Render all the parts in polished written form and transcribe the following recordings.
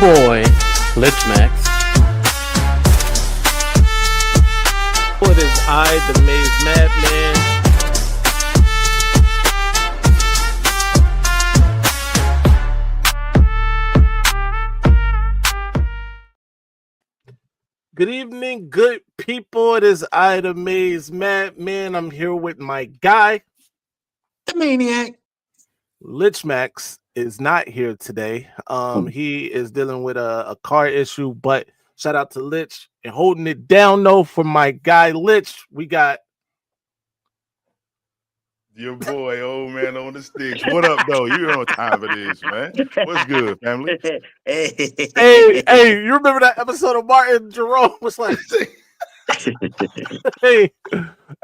boy, Lich Max. What is I, the Maize Madman? Good evening, good people. It is I, the Maize Madman. I'm here with my guy, the Maniac. Lich Max is not here today. He is dealing with a car issue, but shout out to Lich and holding it down though for my guy Lich. We got your boy, old man on the sticks. What up, though? You know what time it is, man. What's good, family? hey, you remember that episode of Martin Jerome was like, hey,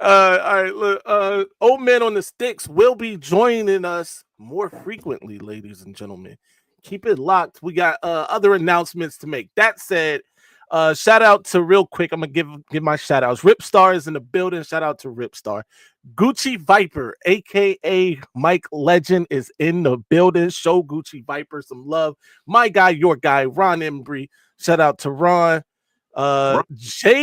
all right, look, old man on the sticks will be joining us more frequently, ladies and gentlemen. Keep it locked. We got other announcements to make. That said, shout out to real quick. I'm gonna give my shout outs. Ripstar is in the building. Shout out to Ripstar. Gucci Viper, aka Mike Legend, is in the building. Show Gucci Viper some love. My guy, your guy, Ron Embry. Shout out to Ron. JOJ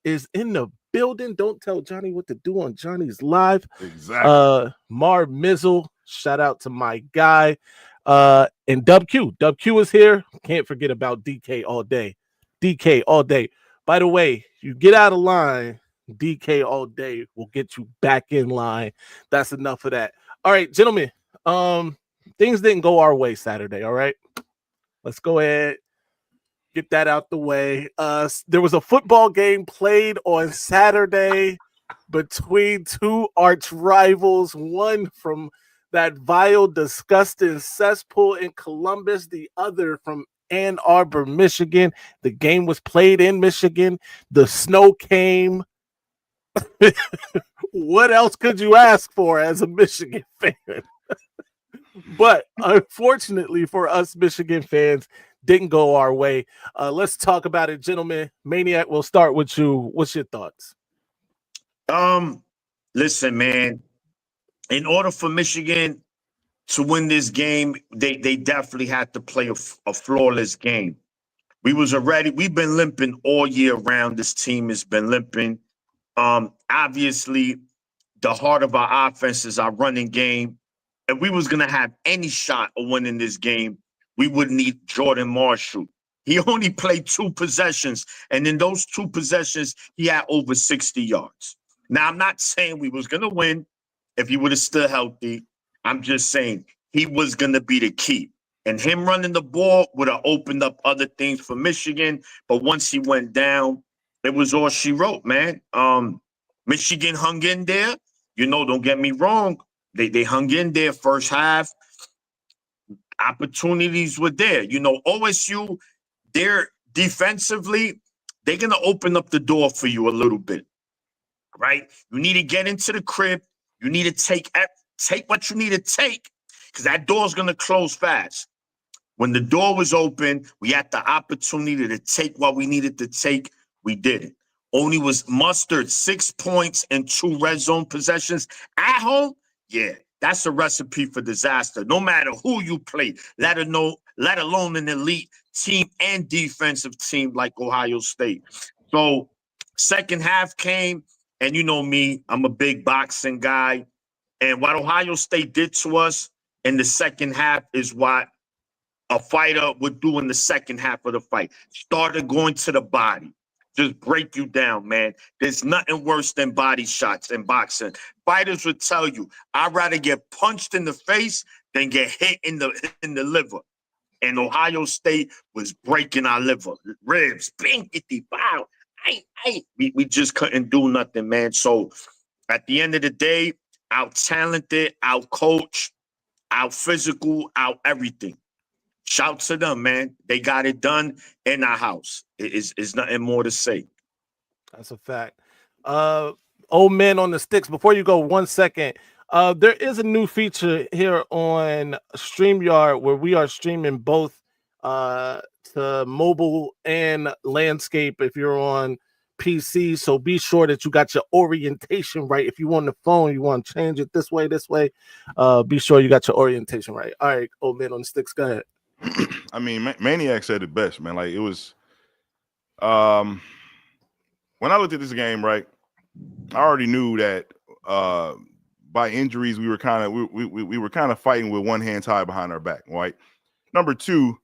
is in the building. Don't tell Johnny what to do on Johnny's live. Exactly. Mar Mizzle. Shout out to my guy. And WQ is here. Can't forget about DK all day. DK all day. By the way, you get out of line, DK all day will get you back in line. That's enough of that. All right, gentlemen. Things didn't go our way Saturday. All right, let's go ahead, get that out the way. There was a football game played on Saturday between two arch rivals. One from that vile, disgusting cesspool in Columbus, the other from Ann Arbor, Michigan. The game was played in Michigan. The snow came. What else could you ask for as a Michigan fan? But unfortunately for us Michigan fans, didn't go our way. Let's talk about it, gentlemen. Maniac, we'll start with you. What's your thoughts? Listen, man. In order for Michigan to win this game, they definitely had to play a flawless game. We've been limping all year round. This team has been limping. Obviously, the heart of our offense is our running game. If we was gonna have any shot of winning this game, we would need Jordan Marshall. He only played 2 possessions, and in those 2 possessions, he had over 60 yards. Now, I'm not saying we was gonna win if he would have still healthy. I'm just saying he was gonna be the key. And him running the ball would have opened up other things for Michigan. But once he went down, it was all she wrote, man. Michigan hung in there. You know, don't get me wrong. They hung in there first half. Opportunities were there. You know, OSU, they're defensively, they're going to open up the door for you a little bit, right? You need to get into the crib. You need to take what you need to take because that door's going to close fast. When the door was open, we had the opportunity to take what we needed to take. We didn't. Only was mustered 6 points and 2 red zone possessions at home. Yeah, that's a recipe for disaster. No matter who you play, let alone an elite team and defensive team like Ohio State. So second half came, and you know me, I'm a big boxing guy. And what Ohio State did to us in the second half is what a fighter would do in the second half of the fight. Started going to the body. Just break you down, man. There's nothing worse than body shots in boxing. Fighters would tell you, I'd rather get punched in the face than get hit in the liver. And Ohio State was breaking our liver. Ribs, binkity, bow. We just couldn't do nothing, man. So at the end of the day, out talented, out coach, out physical, out everything. Shout to them, man. They got it done in our house. It's nothing more to say. That's a fact. Old man on the sticks. Before you go, 1 second. There is a new feature here on StreamYard where we are streaming both to mobile and landscape if you're on PC. So be sure that you got your orientation right. If you on the phone, you want to change it this way. Be sure you got your orientation right. All right, old man on the sticks. Go ahead. I mean, Maniac said it best, man. Like it was. When I looked at this game, right, I already knew that by injuries we were kind of we were kind of fighting with one hand tied behind our back, right? Number two,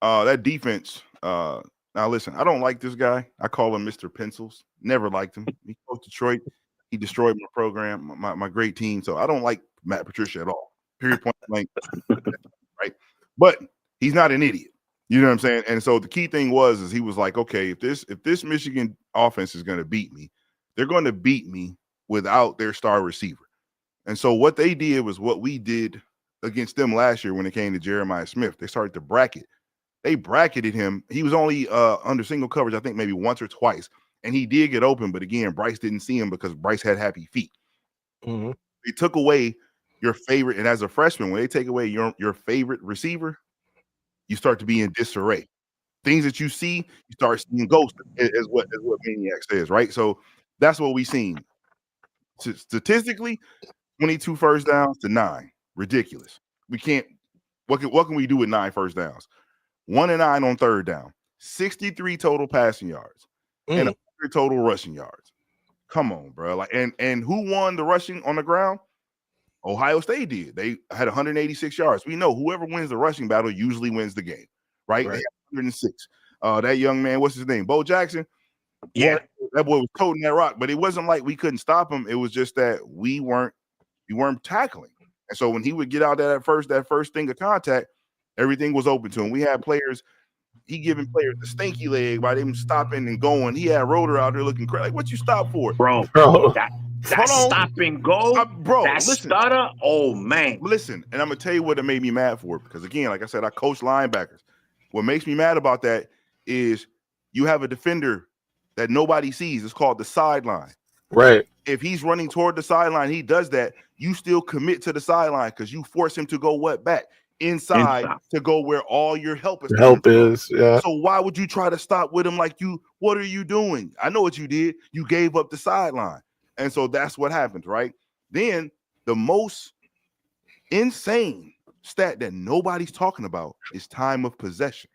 that defense. Now listen, I don't like this guy. I call him Mr. Pencils. Never liked him. He coached Detroit. He destroyed my program, my great team. So I don't like Matt Patricia at all. Period. Point blank. Right. But he's not an idiot. You know what I'm saying? And so the key thing is he was like, okay, if this Michigan offense is going to beat me, they're going to beat me without their star receiver. And so what they did was what we did against them last year when it came to Jeremiah Smith. They started to bracket. They bracketed him. He was only under single coverage, I think maybe once or twice. And he did get open, but again, Bryce didn't see him because Bryce had happy feet. Mm-hmm. They took away your favorite, and as a freshman, when they take away your favorite receiver, you start to be in disarray. Things that you see, you start seeing ghosts, is what Maniac says, right? So that's what we've seen. Statistically, 22 first downs to 9. Ridiculous. We can't. What can we do with 9 first downs? 1 and 9 on third down. 63 total passing yards and 100 total rushing yards. Come on, bro. Like, and who won the rushing on the ground? Ohio State did. They had 186 yards. We know whoever wins the rushing battle usually wins the game, right? They had 106. That young man, what's his name? Bo Jackson. Yeah, that boy was toting that rock, but it wasn't like we couldn't stop him. It was just that we weren't tackling. And so when he would get out that first thing of contact, everything was open to him. We had players. He giving players the stinky leg by them stopping and going. He had Roder out there looking crazy. Like, what you stop for, bro? That stop and go, bro. That listen, stutter. Oh man, listen. And I'm gonna tell you what it made me mad for. Because again, like I said, I coach linebackers. What makes me mad about that is you have a defender that nobody sees. It's called the sideline. Right. If he's running toward the sideline, he does that. You still commit to the sideline because you force him to go back inside to go where all your help is. Yeah. So why would you try to stop with him? Like, what are you doing? I know what you did. You gave up the sideline. And so that's what happens, right? Then the most insane stat that nobody's talking about is time of possession.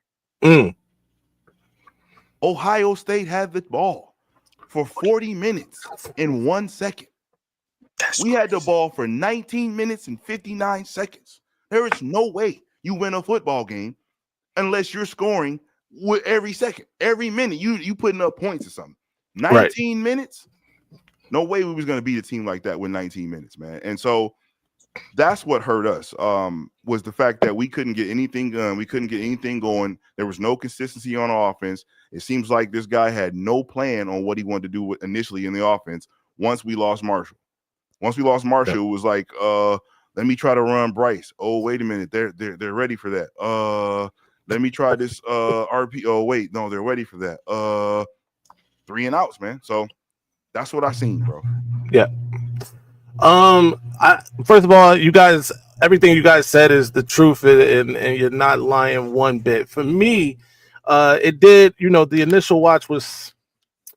Ohio State had the ball for 40 minutes in 1 second. We had the ball for 19 minutes and 59 seconds. There is no way you win a football game unless you're scoring with every second, every minute. You putting up points or something. 19 minutes? No way we was going to beat a team like that with 19 minutes, man. And so that's what hurt us, was the fact that we couldn't get anything done. We couldn't get anything going. There was no consistency on offense. It seems like this guy had no plan on what he wanted to do initially in the offense once we lost Marshall. Once we lost Marshall, it was like, let me try to run Bryce. Oh, wait a minute. They're ready for that. Let me try this RP. Oh, wait. No, they're ready for that. 3 and outs, man. So that's what I seen, bro. Yeah. First of all, you guys, everything you guys said is the truth, and you're not lying one bit. For me, it did, the initial watch was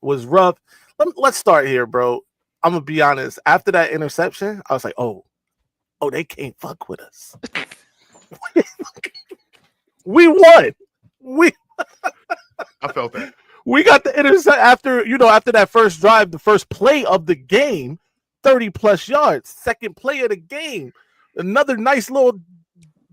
rough. Let's start here, bro. I'm gonna be honest. After that interception, I was like, oh, they can't fuck with us. We won. I felt that. We got the intercept after that first drive, the first play of the game, 30 plus yards, second play of the game, another nice little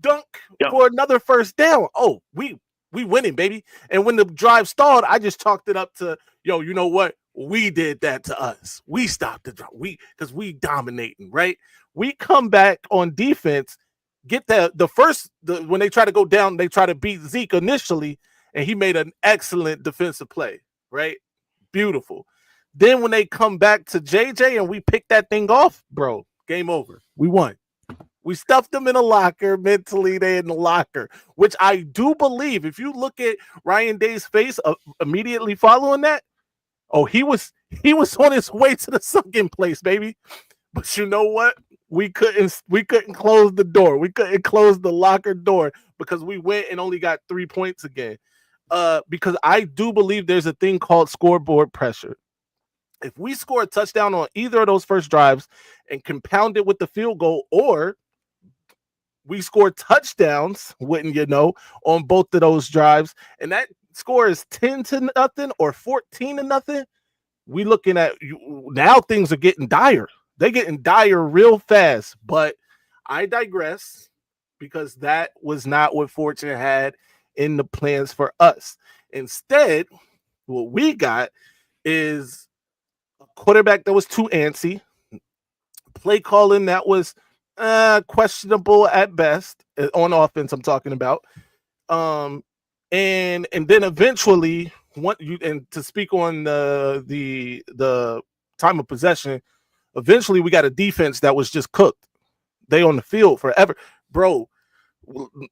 dunk for another first down. Oh, we winning, baby. And when the drive stalled, I just chalked it up to, you know what? We did that to us. We stopped the drive. Because we dominating, right? We come back on defense, get when they try to go down, they try to beat Zeke initially, and he made an excellent defensive play, right? Beautiful. Then when they come back to JJ and we pick that thing off, bro, game over. We won. We stuffed them in a locker. Mentally, they in the locker, which I do believe. If you look at Ryan Day's face immediately following that, oh, he was on his way to the sunken place, baby. But you know what? We couldn't close the door. We couldn't close the locker door because we went and only got 3 points again. Because I do believe there's a thing called scoreboard pressure. If we score a touchdown on either of those first drives and compound it with the field goal, or We scored touchdowns, wouldn't you know, on both of those drives. And that score is 10-0 or 14-0. We looking at now things are getting dire. They're getting dire real fast. But I digress because that was not what Fortune had in the plans for us. Instead, what we got is a quarterback that was too antsy, play calling that was questionable at best on offense. I'm talking about, and then eventually, and to speak on the time of possession, eventually we got a defense that was just cooked. They on the field forever, bro.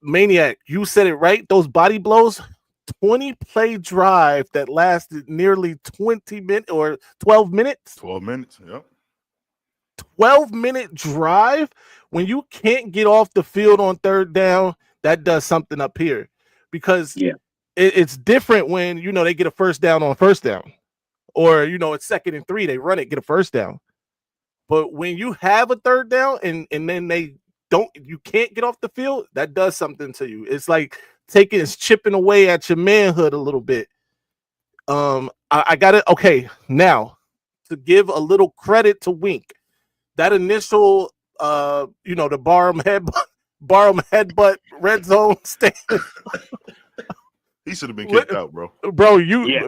Maniac, you said it right. Those body blows. 20-play drive that lasted nearly 20 minutes or 12 minutes. 12 minutes, yep. 12-minute drive. When you can't get off the field on third down, that does something up here. Because it's different when, you know, they get a first down on first down. Or, you know, it's 2nd and 3, they run it, get a first down. But when you have a third down and then you can't get off the field, that does something to you. It's like it's chipping away at your manhood a little bit. I got it. Okay, now to give a little credit to Wink, that initial, the Barham headbutt red zone stand. He should have been kicked out, bro. Bro,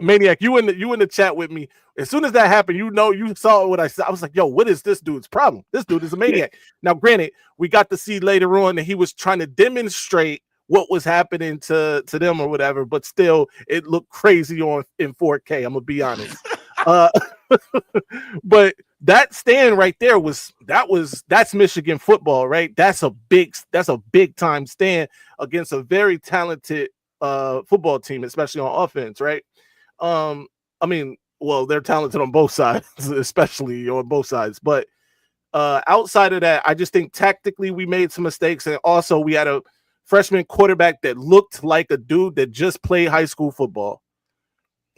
Maniac, you in the chat with me. As soon as that happened, you saw what I said. I was like, yo, what is this dude's problem? This dude is a maniac. Yeah. Now, granted, we got to see later on that he was trying to demonstrate what was happening to them or whatever, but still, it looked crazy in 4K. I'm gonna be honest. But that stand right there that's Michigan football, right? That's a big time stand against a very talented football team, especially on offense, right? They're talented on both sides, especially on both sides. But outside of that, I just think tactically we made some mistakes, and also we had a freshman quarterback that looked like a dude that just played high school football.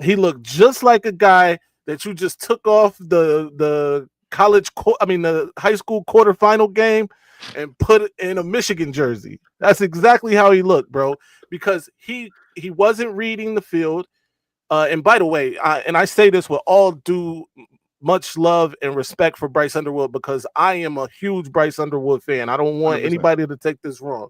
He looked just like a guy that you just took off the high school quarterfinal game and put it in a Michigan jersey. That's exactly how he looked, bro, because he wasn't reading the field. And by the way, I say this with all due much love and respect for Bryce Underwood, because I am a huge Bryce Underwood fan. I don't want 100%. Anybody to take this wrong.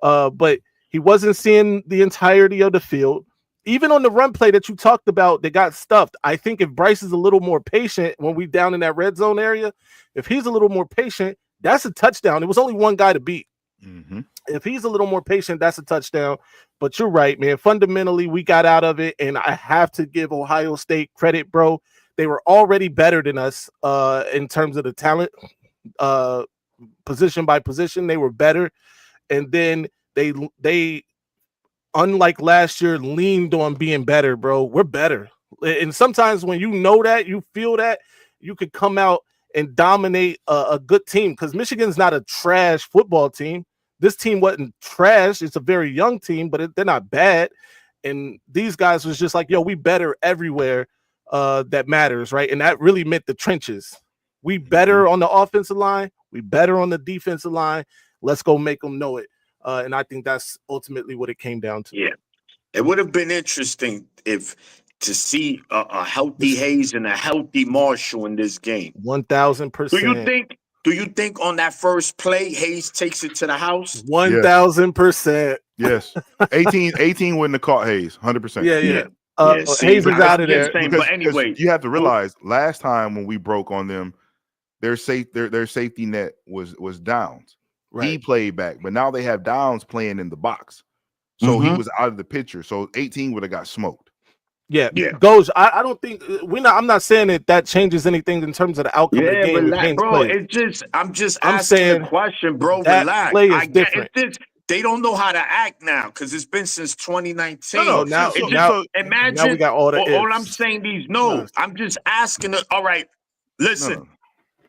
But he wasn't seeing the entirety of the field. Even on the run play that you talked about, they got stuffed. I think if Bryce is a little more patient when we down in that red zone area, if he's a little more patient, that's a touchdown. It was only one guy to beat. Mm-hmm. If he's a little more patient, that's a touchdown. But you're right, man. Fundamentally, we got out of it, and I have to give Ohio State credit, bro. They were already better than us in terms of the talent, position by position. They were better. And then they unlike last year, leaned on being better, bro. We're better. And sometimes when you know that, you feel that, you could come out and dominate a good team, because Michigan's not a trash football team. This team wasn't trash. It's a very young team, but they're not bad. And these guys was just like, yo, we better everywhere that matters, right? And that really meant the trenches. We better on the offensive line. We better on the defensive line. Let's go make them know it. And I think that's ultimately what it came down to. Yeah. It would have been interesting to see a healthy Hayes and a healthy Marshall in this game. 1,000%. Do you think on that first play, Hayes takes it to the house? 1,000%. Yes. 18 wouldn't have caught Hayes. 100%. Yeah. Hayes is out of there. But anyway, you have to realize last time when we broke on them, their safety net was Downs. Right. He played back, but now they have Downs playing in the box. So he was out of the picture. So 18 would have got smoked. Yeah. Goj, I don't think I'm not saying that changes anything in terms of the outcome of the game. Relax, bro. I'm just asking a question, bro. Relax. Play is different. They don't know how to act now because it's been since 2019. Now imagine. Now we got all the all I'm saying I'm just asking. All right, listen.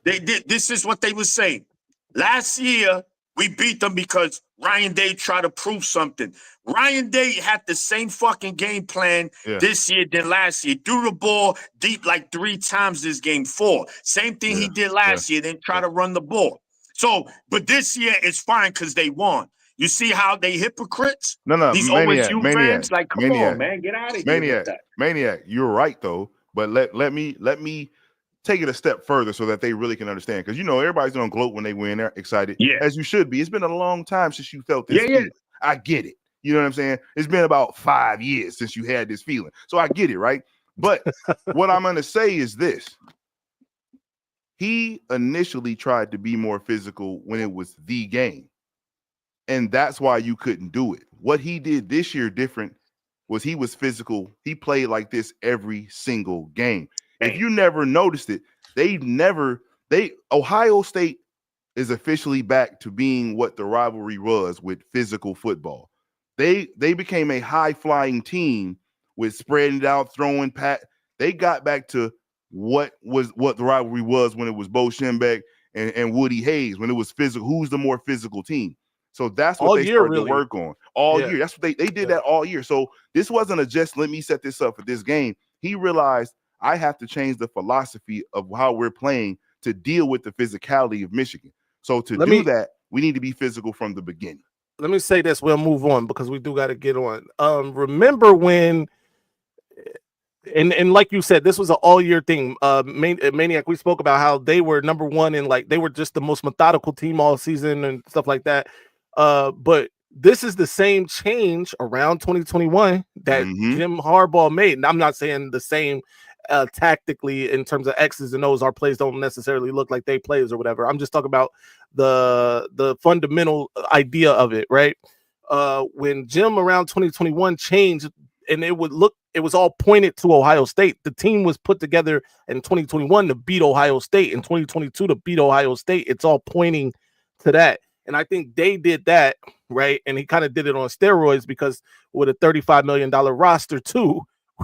This is what they were saying last year. We beat them because Ryan Day tried to prove something. Ryan Day had the same fucking game plan this year than last year. Threw the ball deep like 3 times this game, 4. Same thing he did last year, then try to run the ball. So, but this year is fine because they won. You see how they hypocrites? No, These maniac, OSU maniac, fans, like, come maniac, on, man, get out of here with that. Maniac. You're right though, but let me take it a step further so that they really can understand. Because everybody's gonna gloat when they win. They're excited, as you should be. It's been a long time since you felt this feeling. I get it. You know what I'm saying? It's been about 5 years since you had this feeling, so I get it, right? But what I'm gonna say is this: he initially tried to be more physical when it was the game. And that's why you couldn't do it. What he did this year different was he was physical. He played like this every single game. If you never noticed it, Ohio State is officially back to being what the rivalry was with physical football. They became a high-flying team with spreading it out, throwing pat. They got back to what the rivalry was when it was Bo Schembech and Woody Hayes, when it was physical. Who's the more physical team? So that's what they started to work on all year. That's what they did that all year. So this wasn't just let me set this up for this game. He realized I have to change the philosophy of how we're playing to deal with the physicality of Michigan. So to do that, we need to be physical from the beginning. Let me say this. We'll move on because we do got to get on. Remember when, and like you said, this was an all-year thing. Maniac, we spoke about how they were number one and like they were just the most methodical team all season and stuff like that. But this is the same change around 2021 that Jim Harbaugh made. And I'm not saying the same tactically in terms of X's and O's. Our plays don't necessarily look like they plays or whatever. I'm just talking about the fundamental idea of it, right? When Jim around 2021 changed, and it was all pointed to Ohio State. The team was put together in 2021 to beat Ohio State, in 2022 to beat Ohio State. It's all pointing to that. And I think they did that, right? And he kind of did it on steroids because with a $35 million roster too,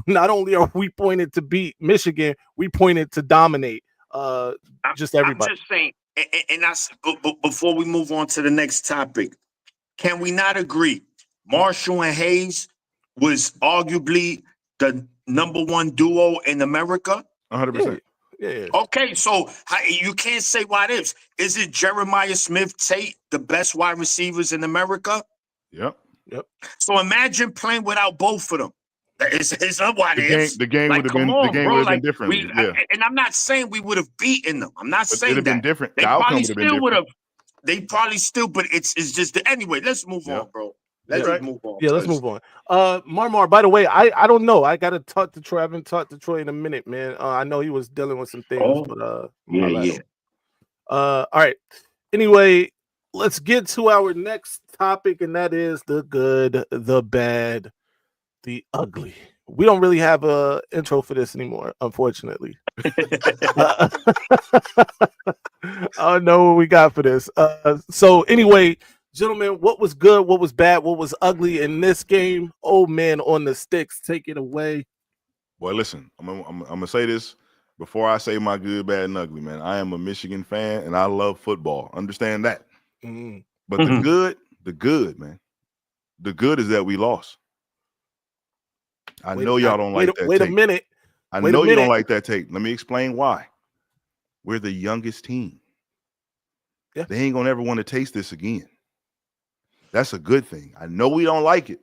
not only are we pointed to beat Michigan, we pointed to dominate just everybody. I'm just saying, and that's before we move on to the next topic, can we not agree? Marshall and Hayes was arguably the number one duo in America. 100%. Yeah. Okay, so you can't say what ifs. Is it Jeremiah Smith, Tate, the best wide receivers in America? Yep. So imagine playing without both of them. It's a what ifs. The game would have been different. And I'm not saying we would have beaten them. I'm not saying it'd have been different. They probably still would have. They probably still, but it's just anyway. Let's move on, bro. Let's move on. Yeah, let's move on. Marmar, by the way, I don't know. I gotta talk to Troy. I haven't talked to Troy in a minute, man. I know he was dealing with some things, but all right. Anyway, let's get to our next topic, and that is the good, the bad, the ugly. We don't really have a intro for this anymore, unfortunately. I don't know what we got for this. So anyway, gentlemen, what was good, what was bad, what was ugly in this game? Old man on the sticks, take it away. Boy, listen, I'm gonna say this before I say my good, bad, and ugly, man. I am a Michigan fan and I love football. Understand that. But the good, man. The good is that we lost. I know y'all don't like that. Wait a minute. I know you don't like that take. Let me explain why. We're the youngest team. Yeah. They ain't gonna ever want to taste this again. That's a good thing. I know we don't like it,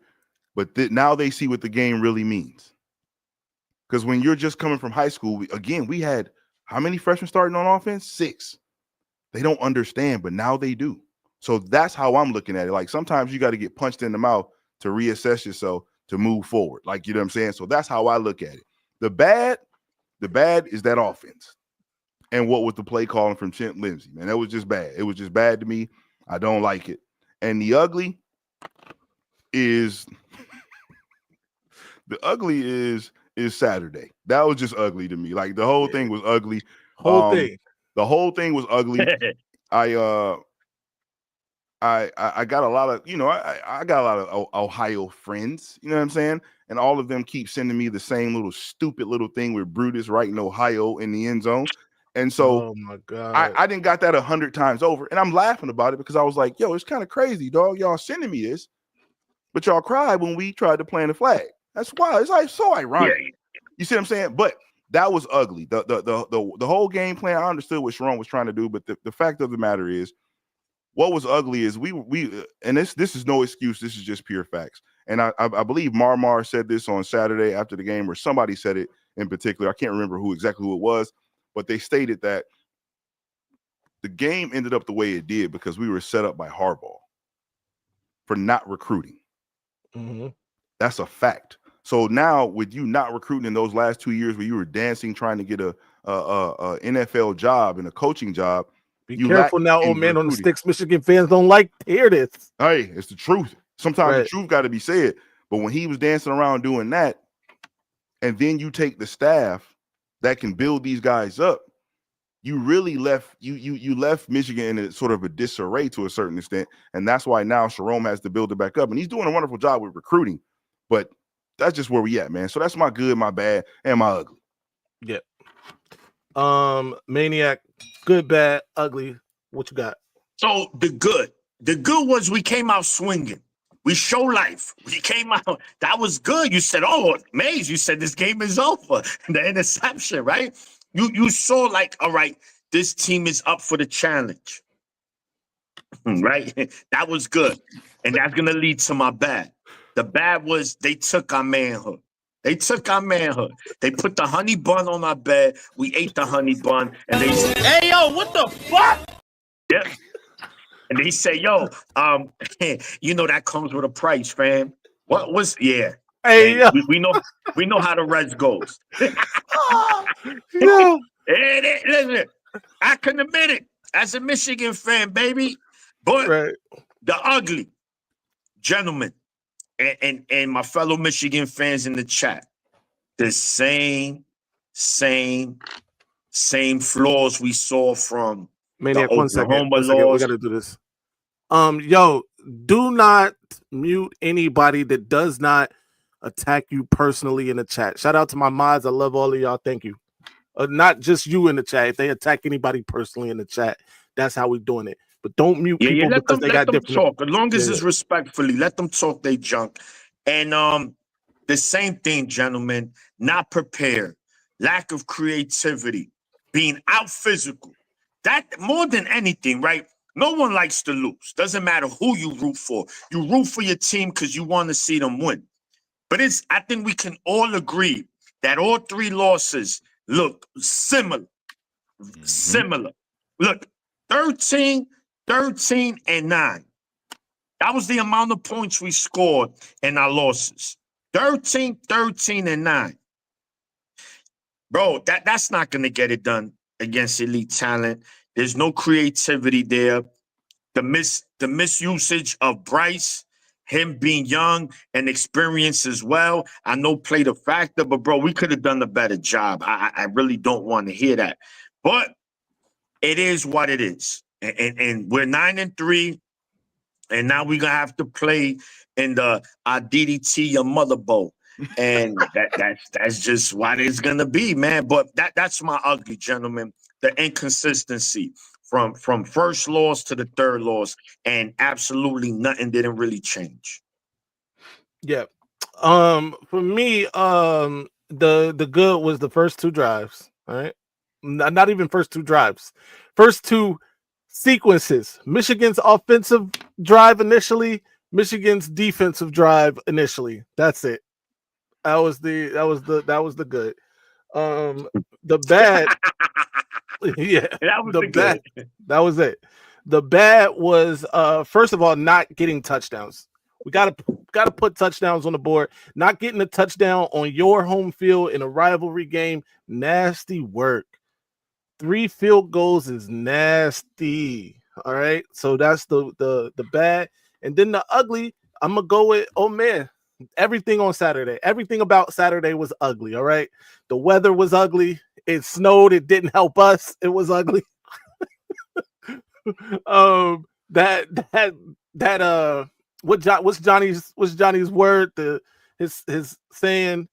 but now they see what the game really means. Because when you're just coming from high school, we had how many freshmen starting on offense? 6. They don't understand, but now they do. So that's how I'm looking at it. Like sometimes you got to get punched in the mouth to reassess yourself to move forward. Like, you know what I'm saying? So that's how I look at it. The bad is that offense. And what was the play calling from Chip Lindsey, man? That was just bad. It was just bad to me. I don't like it. And the ugly is Saturday. That was just ugly to me. Like the whole thing was ugly. The whole thing was ugly. I got a lot of, I got a lot of Ohio friends, you know what I'm saying? And all of them keep sending me the same little stupid little thing with Brutus writing Ohio in the end zone. And so oh my God. I didn't got that 100 times over. And I'm laughing about it because I was like, yo, it's kind of crazy, dog. Y'all sending me this, but y'all cried when we tried to plant a flag. That's wild. It's like so ironic. Yeah. You see what I'm saying? But that was ugly. The whole game plan, I understood what Sharon was trying to do, but the fact of the matter is what was ugly is we and this is no excuse. This is just pure facts. And I believe Marmar said this on Saturday after the game, or somebody said it in particular. I can't remember who it was, but they stated that the game ended up the way it did because we were set up by Harbaugh for not recruiting. Mm-hmm. That's a fact. So now with you not recruiting in those last 2 years where you were dancing, trying to get a NFL job and a coaching job, Be you careful now, old man on the sticks. Michigan fans don't like to hear this. Hey, it's the truth. Sometimes the truth got to be said. But when he was dancing around doing that, and then you take the staff that can build these guys up, you really left you left Michigan in a sort of a disarray to a certain extent. And that's why now Jerome has to build it back up. And he's doing a wonderful job with recruiting. But that's just where we at, man. So that's my good, my bad, and my ugly. Yeah. Maniac, good, bad, ugly. What you got? So the good was we came out swinging. We show life. We came out. That was good. You said, "Oh, Maize," you said this game is over. The interception, right? You saw like, all right, this team is up for the challenge, right? That was good, and that's gonna lead to my bad. The bad was they took our manhood. They took our manhood. They put the honey bun on our bed. We ate the honey bun, and they said, Hey, yo, what the fuck? yeah. And they say, yo, you know that comes with a price, fam. What was Hey, yo. we know how the Reds goes. Yo. Listen, I can admit it as a Michigan fan, baby. But the ugly, gentlemen, and my fellow Michigan fans in the chat, the same flaws we saw from Maniac, the 1 second. Oklahoma We got to do this. Yo, do not mute anybody that does not attack you personally in the chat. Shout out to my mods. I love all of y'all. Thank you. Not just you in the chat. If they attack anybody personally in the chat, that's how we're doing it. But don't mute people because they got different. Talk. As long as it's respectfully, let them talk they junk. And the same thing, gentlemen, not prepared, lack of creativity, being out physical. That more than anything, right? No one likes to lose. Doesn't matter who you root for. You root for your team because you want to see them win. But I think we can all agree that all three losses look similar. Mm-hmm. Similar. Look, 13, and 9. That was the amount of points we scored in our losses. 13, and 9. Bro, that's not going to get it done against elite talent. There's no creativity there. The misusage of Bryce, him being young and experienced as well, I know played a factor, but bro, we could have done a better job. I really don't want to hear that. But it is what it is. And we're 9-3, and now we're gonna have to play in the DDT your mother bowl. And that's just what it's gonna be, man. But that's my ugly, gentlemen. The inconsistency from first loss to the third loss, and absolutely nothing didn't really change. Yeah. For me, the good was the first 2 drives. All right. Not even first 2 drives. First 2 sequences. Michigan's offensive drive initially, Michigan's defensive drive initially. That's it. That was the good. The bad. Yeah, that was the bad. Good. That was it. The bad was first of all not getting touchdowns. We gotta put touchdowns on the board. Not getting a touchdown on your home field in a rivalry game, nasty work. 3 field goals is nasty. All right, so that's the bad, and then the ugly. I'm gonna go with man. Everything on Saturday, everything about Saturday was ugly. All right, the weather was ugly. It snowed. It didn't help us. It was ugly. What's Johnny's word? His saying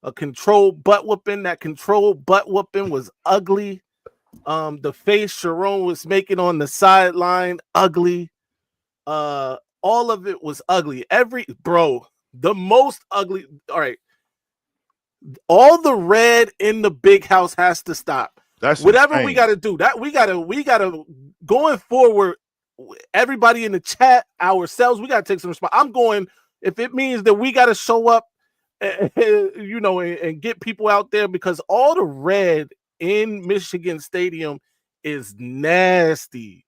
a control butt whooping. That control butt whooping was ugly. The face Sharon was making on the sideline, ugly. All of it was ugly. The most ugly. All right. All the red in the big house has to stop. That's whatever insane. We got to do. That we gotta going forward. everybody in the chat, ourselves, we got to take some response. I'm going, if it means that we got to show up, and get people out there, because all the red in Michigan Stadium is nasty.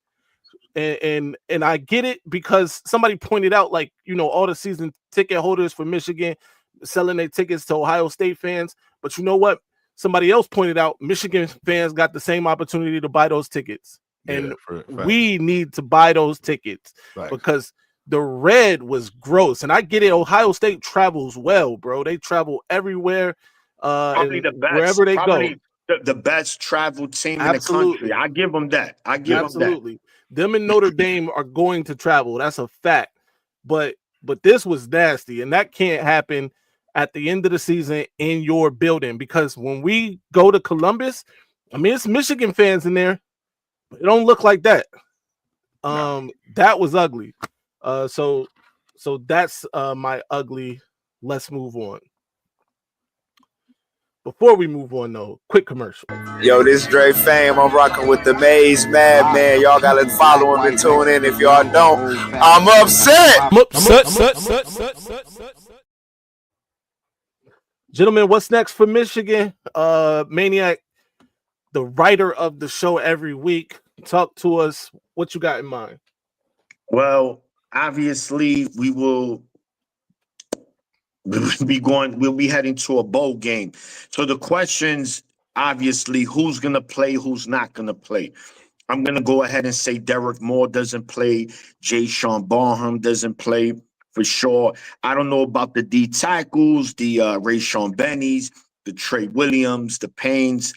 And I get it, because somebody pointed out, like, all the season ticket holders for Michigan selling their tickets to Ohio State fans. But you know what? Somebody else pointed out Michigan fans got the same opportunity to buy those tickets. And we need to buy those tickets because the red was gross. And I get it. Ohio State travels well, bro. They travel everywhere. Probably the best. Wherever they go. The best travel team in the country. I give them that. Absolutely. Them and Notre Dame are going to travel. That's a fact. But this was nasty, and that can't happen at the end of the season in your building, because when we go to Columbus, I mean, it's Michigan fans in there, but it don't look like that. That was ugly. So that's my ugly. Let's move on. Before we move on, though, quick commercial. Yo, this Dre Fame. I'm rocking with the Maize Madman. Y'all gotta follow him and tune in. If y'all don't, I'm upset. Gentlemen, what's next for Michigan? Maniac, the writer of the show every week. Talk to us. What you got in mind? Well, obviously, we'll be heading to a bowl game. So the questions, obviously, who's going to play, who's not going to play. I'm going to go ahead and say Derek Moore doesn't play. Jay Sean Barham doesn't play for sure. I don't know about the D tackles, the Rayshawn Bennies, the Trey Williams, the Paynes.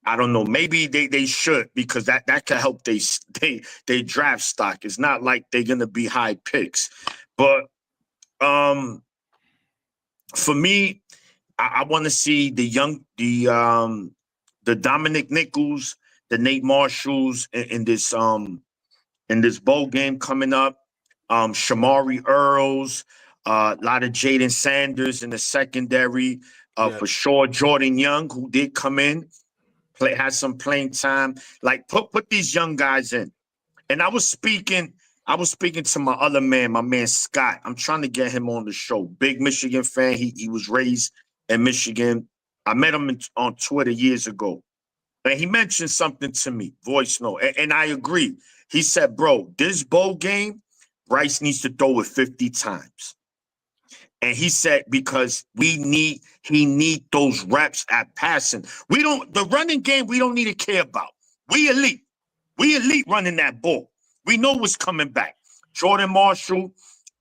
I don't know. Maybe they should, because that could help they draft stock. It's not like they're going to be high picks. But for me, I want to see the Dominic Nichols, the Nate Marshalls in this bowl game coming up. Shamari Earls, a lot of Jaden Sanders in the secondary, for sure. Jordan Young, who did come in, had some playing time. Like put these young guys in. And I was speaking to my other man, my man Scott. I'm trying to get him on the show. Big Michigan fan. He was raised in Michigan. I met him on Twitter years ago. And he mentioned something to me, voice note. And I agree. He said, bro, this bowl game, Bryce needs to throw it 50 times. And he said, because he need those reps at passing. The running game, we don't need to care about. We elite. We elite running that ball. We know what's coming back. Jordan Marshall,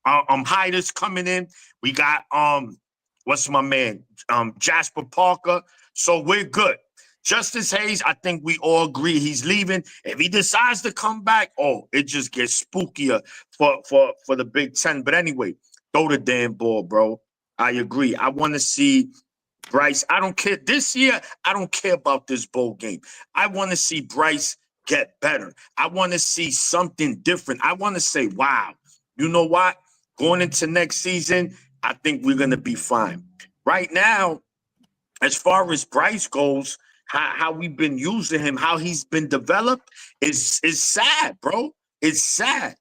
Hyder's coming in. We got what's my man? Jasper Parker. So we're good. Justice Hayes, I think we all agree he's leaving. If he decides to come back, it just gets spookier for the Big Ten. But anyway, throw the damn ball, bro. I agree. I want to see Bryce. I don't care. This year, I don't care about this bowl game. I want to see Bryce get better. I want to see something different. I want to say, wow, you know what? Going into next season, I think we're going to be fine. Right now, as far as Bryce goes, how we've been using him, how he's been developed is sad, bro. It's sad.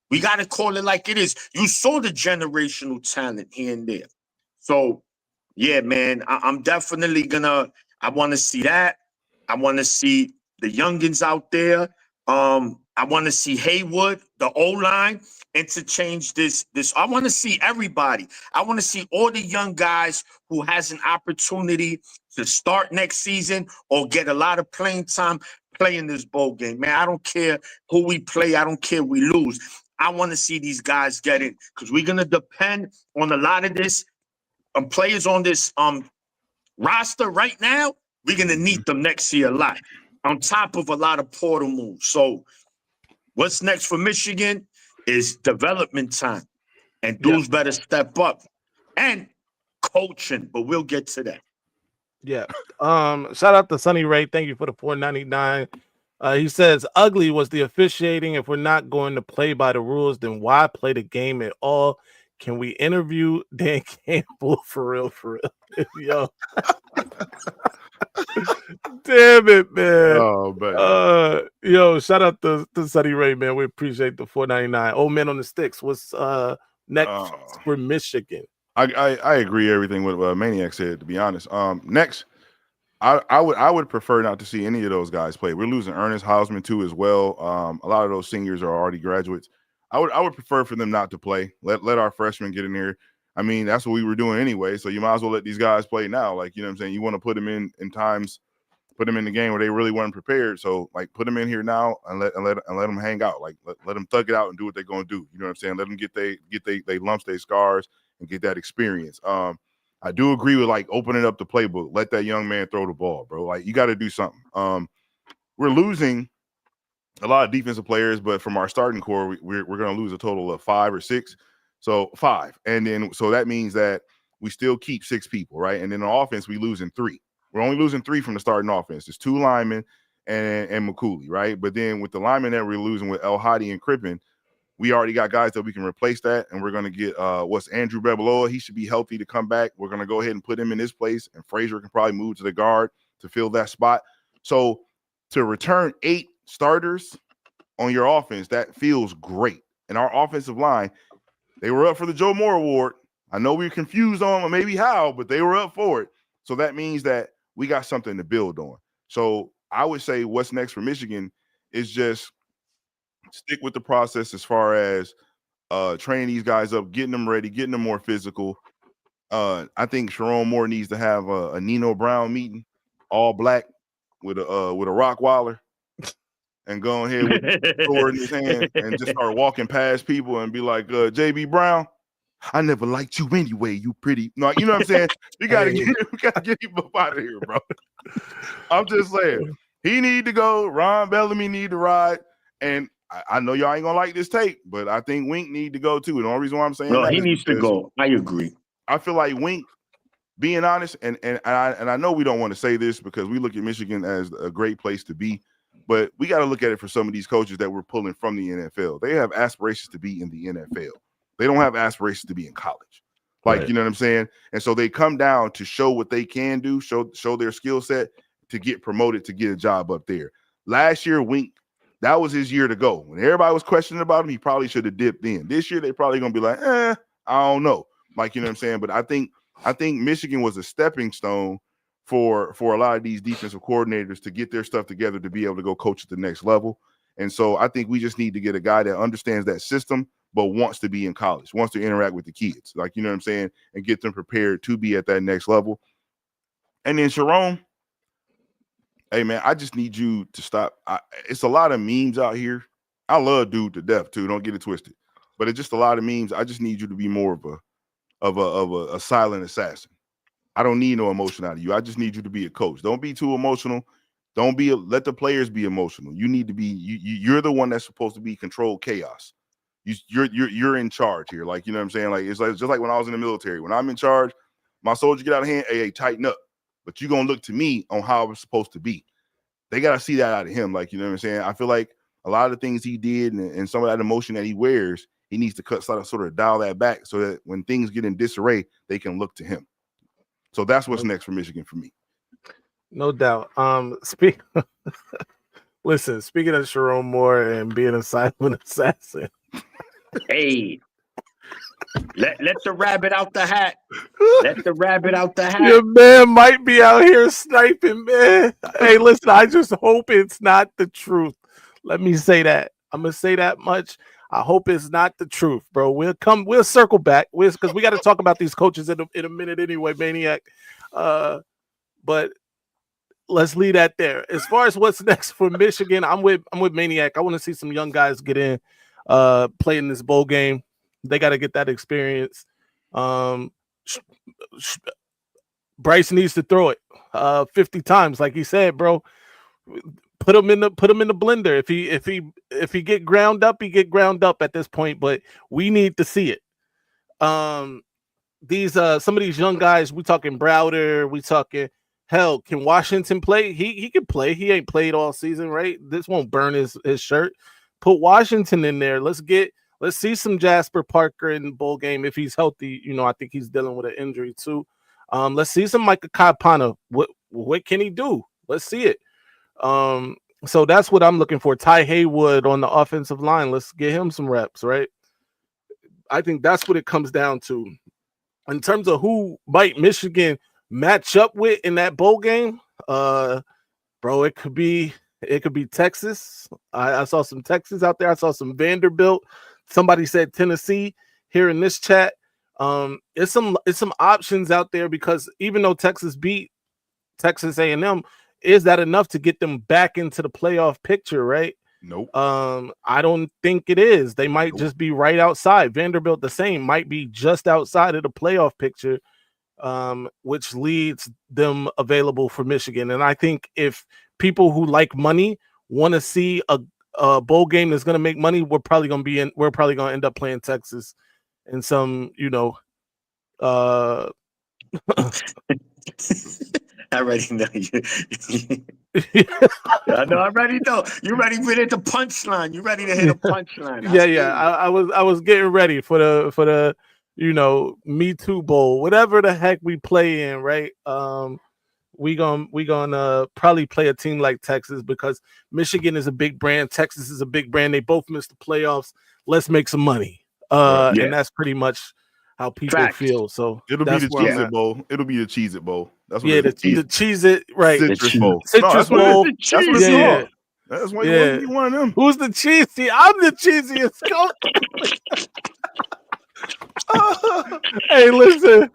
We got to call it like it is. You saw the generational talent here and there. So, yeah, man, I'm definitely I want to see that. I want to see the youngins out there. I want to see Haywood, the O-line, interchange this. I want to see everybody. I want to see all the young guys who has an opportunity to start next season or get a lot of playing time playing this bowl game. Man, I don't care who we play. I don't care if we lose. I want to see these guys get it, because we're going to depend on a lot of this players on this roster right now. We're going to need them next year a lot, on top of a lot of portal moves. So what's next for Michigan is development time, and dudes better step up, and coaching, but we'll get to that. Yeah. Shout out to Sonny Ray. Thank you for the $4.99. He says, ugly was the officiating. If we're not going to play by the rules, then why play the game at all? Can we interview Dan Campbell for real? Yo. Damn it, man. Oh, man. Yo, shout out to Sunny Ray, man. We appreciate the $4.99. Old man on the sticks. What's next for Michigan? I agree everything with Maniac said. To be honest, next. I would prefer not to see any of those guys play. We're losing Ernest Hausman too as well. A lot of those seniors are already graduates. I would prefer for them not to play. Let our freshmen get in here. I mean, that's what we were doing anyway. So you might as well let these guys play now. Like, you know what I'm saying? You want to put them in times, put them in the game where they really weren't prepared. So like put them in here now and let them hang out. Like let them thug it out and do what they're gonna do. You know what I'm saying? Let them get they lumps, they scars, and get that experience. I do agree with like opening up the playbook. Let that young man throw the ball, bro. Like you got to do something. We're losing a lot of defensive players, but from our starting core, we're going to lose a total of 5 or 6. So 5, and then so that means that we still keep 6 people, right? And then on offense, we losing 3. We're only losing 3 from the starting offense. It's 2 linemen and McCooley, right? But then with the linemen that we're losing with El Hadi and Crippen, we already got guys that we can replace that, and we're going to get what's Andrew Bebeloa. He should be healthy to come back. We're going to go ahead and put him in his place, and Frazier can probably move to the guard to fill that spot. So to return 8 starters on your offense, that feels great. And our offensive line, they were up for the Joe Moore Award. I know we were confused on maybe how, but they were up for it. So that means that we got something to build on. So I would say what's next for Michigan is just stick with the process as far as training these guys up, getting them ready, getting them more physical. I think Sharon Moore needs to have a Nino Brown meeting, all black with a Rottweiler, and go ahead with the sword in his hand and just start walking past people and be like, JB Brown, I never liked you anyway, you pretty. No, you know what I'm saying? We gotta get him up out of here, bro. I'm just saying, he need to go. Ron Bellamy need to ride. And I know y'all ain't gonna like this tape, but I think Wink need to go too. And the only reason why I'm saying that he is needs to go. I agree. I feel like Wink, being honest, and I know we don't want to say this because we look at Michigan as a great place to be, but we got to look at it for some of these coaches that we're pulling from the NFL. They have aspirations to be in the NFL. They don't have aspirations to be in college. Like, right. You know what I'm saying? And so they come down to show what they can do, show their skill set to get promoted, to get a job up there. Last year, Wink, that was his year to go. When everybody was questioning about him, he probably should have dipped in. This year, they probably going to be like, I don't know. Like, you know what I'm saying? But I think Michigan was a stepping stone for a lot of these defensive coordinators to get their stuff together to be able to go coach at the next level. And so I think we just need to get a guy that understands that system, but wants to be in college, wants to interact with the kids. Like, you know what I'm saying? And get them prepared to be at that next level. And then Sharon, hey, man, I just need you to stop. It's a lot of memes out here. I love dude to death, too. Don't get it twisted. But it's just a lot of memes. I just need you to be more of a silent assassin. I don't need no emotion out of you. I just need you to be a coach. Don't be too emotional. Let the players be emotional. You need to be you're the one that's supposed to be controlled chaos. You're in charge here. Like, you know what I'm saying? Like, it's like just like when I was in the military. When I'm in charge, my soldiers get out of hand, hey, tighten up. But you're going to look to me on how it's supposed to be. They got to see that out of him. Like, you know what I'm saying? I feel like a lot of the things he did and some of that emotion that he wears, he needs to sort of dial that back so that when things get in disarray, they can look to him. So that's what's next for Michigan for me. No doubt. Listen, speaking of Sharon Moore and being a silent assassin. Hey. Let the rabbit out the hat. Let the rabbit out the hat. Your man might be out here sniping, man. Hey, listen, I just hope it's not the truth. Let me say that. I'm gonna say that much. I hope it's not the truth, bro. We'll circle back because we got to talk about these coaches in a minute anyway, Maniac. But let's leave that there. As far as what's next for Michigan, I'm with Maniac. I want to see some young guys get in, play in this bowl game. They got to get that experience. Bryce needs to throw it 50 times, like he said, bro. Put him in the blender. If he get ground up, he get ground up at this point. But we need to see it. These some of these young guys, we talking Browder, we talking hell. Can Washington play? He can play. He ain't played all season, right? This won't burn his shirt. Put Washington in there. Let's see some Jasper Parker in the bowl game if he's healthy. You know, I think he's dealing with an injury too. Let's see some Micah Kaipana. What can he do? Let's see it. So that's what I'm looking for. Ty Haywood on the offensive line. Let's get him some reps, right? I think that's what it comes down to. In terms of who might Michigan match up with in that bowl game, bro, it could be Texas. I saw some Texas out there. I saw some Vanderbilt. Somebody said Tennessee here in this chat. It's some options out there because even though Texas beat Texas A&M, is that enough to get them back into the playoff picture, right? Nope. I don't think it is. They might just be right outside. Vanderbilt, the same, might be just outside of the playoff picture, which leads them available for Michigan. And I think if people who like money want to see a bowl game that's going to make money, we're probably going to end up playing Texas in some, I already know you. I know. I already know. You ready to hit the punchline? You ready to hit a punchline? Yeah. I was getting ready for the Me Too Bowl, whatever the heck we play in, right? We gonna probably play a team like Texas because Michigan is a big brand. Texas is a big brand. They both missed the playoffs. Let's make some money. And that's pretty much how people feel. So it'll be the Cheez-It Bowl. It'll be the Cheez-It Bowl. That's what the Cheez-It, right? Citrus Bowl. Citrus Bowl. That's what it's called. That's why you want to be one of them. Who's the cheesy? I'm the cheesiest. Hey, listen,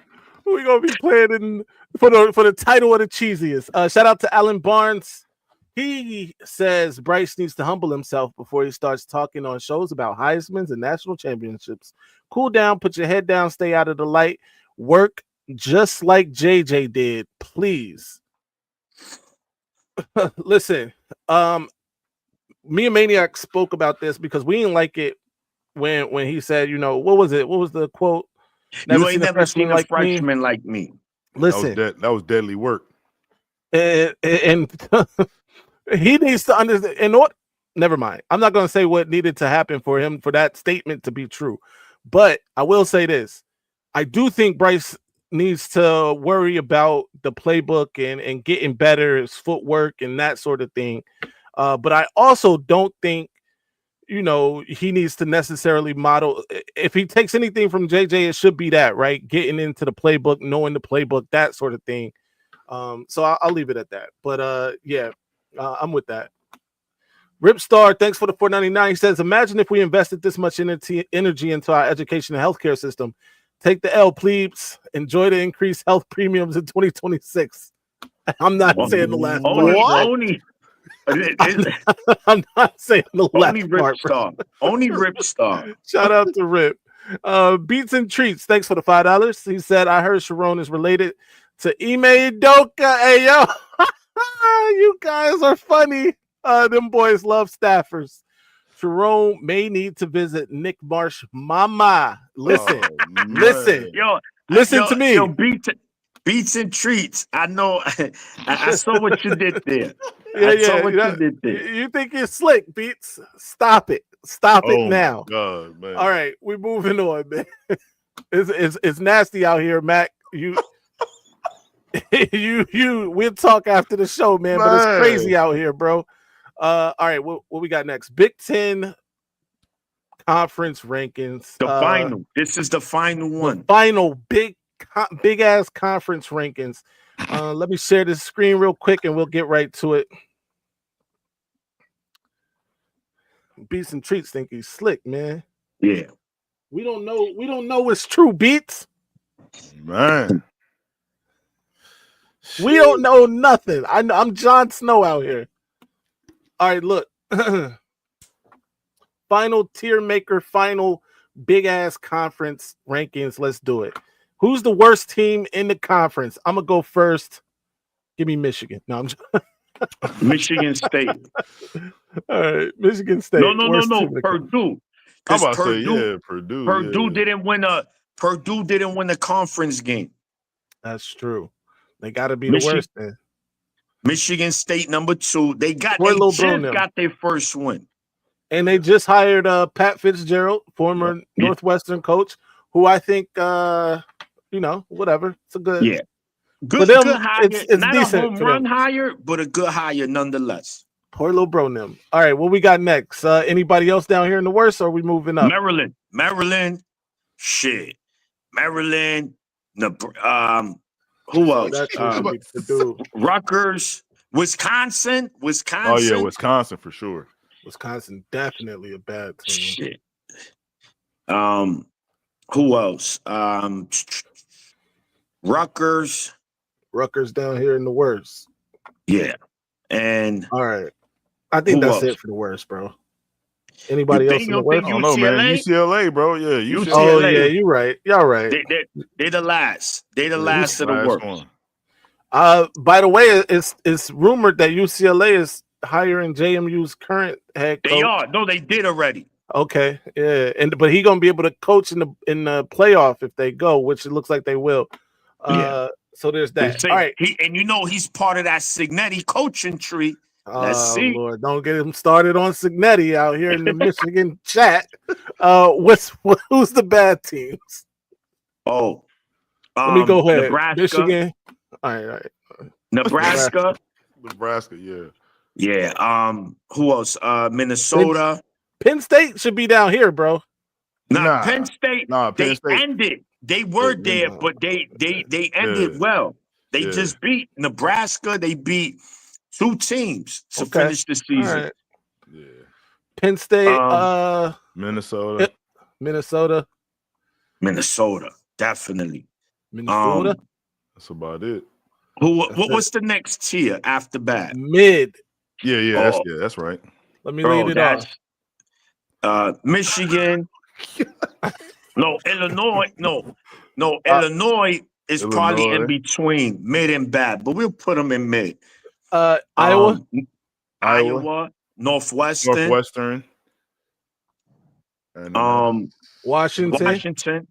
we're gonna be playing for the title of the cheesiest. Shout out to Alan Barnes. He says Bryce needs to humble himself before he starts talking on shows about Heisman's and national championships. Cool down, put your head down, stay out of the light, work just like JJ did, please. Listen, me and Maniac spoke about this because we didn't like it when he said, what was it? What was the quote? You ain't never seen a freshman like me. Listen, that was deadly work. And he needs to understand. Never mind. I'm not going to say what needed to happen for him for that statement to be true, but I will say this: I do think Bryce needs to worry about the playbook and getting better, his footwork and that sort of thing. But I also don't think, he needs to necessarily model. If he takes anything from JJ, it should be that, right? Getting into the playbook, knowing the playbook, that sort of thing. So I'll leave it at that. But I'm with that. Ripstar, thanks for the $4.99. He says, imagine if we invested this much energy into our education and healthcare system. Take the L, plebes. Enjoy the increased health premiums in 2026. I'm not saying the last part. I'm not saying the last part. Only Ripstar. Shout out to Rip. Beats and Treats, thanks for the $5. He said, I heard Sharon is related to Ime Doka. Hey, yo. You guys are funny. Them boys love staffers. Sharon may need to visit Nick Marsh. Mama, listen, listen to me. Yo, beats and treats. I know. I saw what you did there. You think you're slick, Beats? Stop it. Stop it now. God, man. All right, we're moving on, man. It's nasty out here, Mac. We'll talk after the show, man. But it's crazy out here, bro. All right, what we got next? Big Ten conference rankings. The final. This is the final one. The final big ass conference rankings. Let me share this screen real quick, and we'll get right to it. Beats and Treats think he's slick, man. Yeah. We don't know it's true, Beats. Man. We don't know nothing. I'm Jon Snow out here. All right, look. Final tier maker, final big ass conference rankings. Let's do it. Who's the worst team in the conference? I'm gonna go first. Give me Michigan. No, I'm just... Michigan State. All right, Michigan State. No. Purdue. I'm about to say, Purdue. Purdue didn't win a conference game. That's true. They got to be the worst, man. Michigan State number 2. They just got their first win. And they just hired Pat Fitzgerald, former Northwestern coach, who I think whatever. It's a good Good hire. It's not decent. A home run hire, but a good hire nonetheless. Poor little bro them. All right, what we got next? Anybody else down here in the worst, or are we moving up? Maryland, shit. Maryland, who Oh, else? that's Purdue. Rutgers, Wisconsin. Oh yeah, Wisconsin for sure. Wisconsin definitely a bad team. Shit. Who else? Rutgers down here in the worst. Yeah. And all right. I think that's it for the worst, bro. Anybody else in the worst? I don't know, man. UCLA, bro. Yeah, UCLA. Oh, yeah, you're right. Y'all right. They're the last. They're the last of the worst. By the way, it's rumored that UCLA is hiring JMU's current head coach. They are. No, they did already. Okay, yeah, but he gonna be able to coach in the playoff if they go, which it looks like they will. So there's that. All right, he's part of that Signetti coaching tree. Let's see. Lord, don't get him started on Signetti out here in the Michigan chat. Who's the bad teams? Oh, let me go ahead. Nebraska. Michigan. All right. Nebraska, yeah. Yeah. Who else? Minnesota. Penn State should be down here, bro. Nah, Penn State. Penn State ended. They were there, but they ended well. They just beat Nebraska. They beat 2 teams to finish the season. Right. Yeah. Penn State, Minnesota, definitely. Minnesota. That's about it. What's the next tier after that? Mid. Yeah, that's right. Let me lead it off. Michigan. No, Illinois. No, Illinois is probably in between mid and bad, but we'll put them in mid. Iowa, Northwestern, and Washington.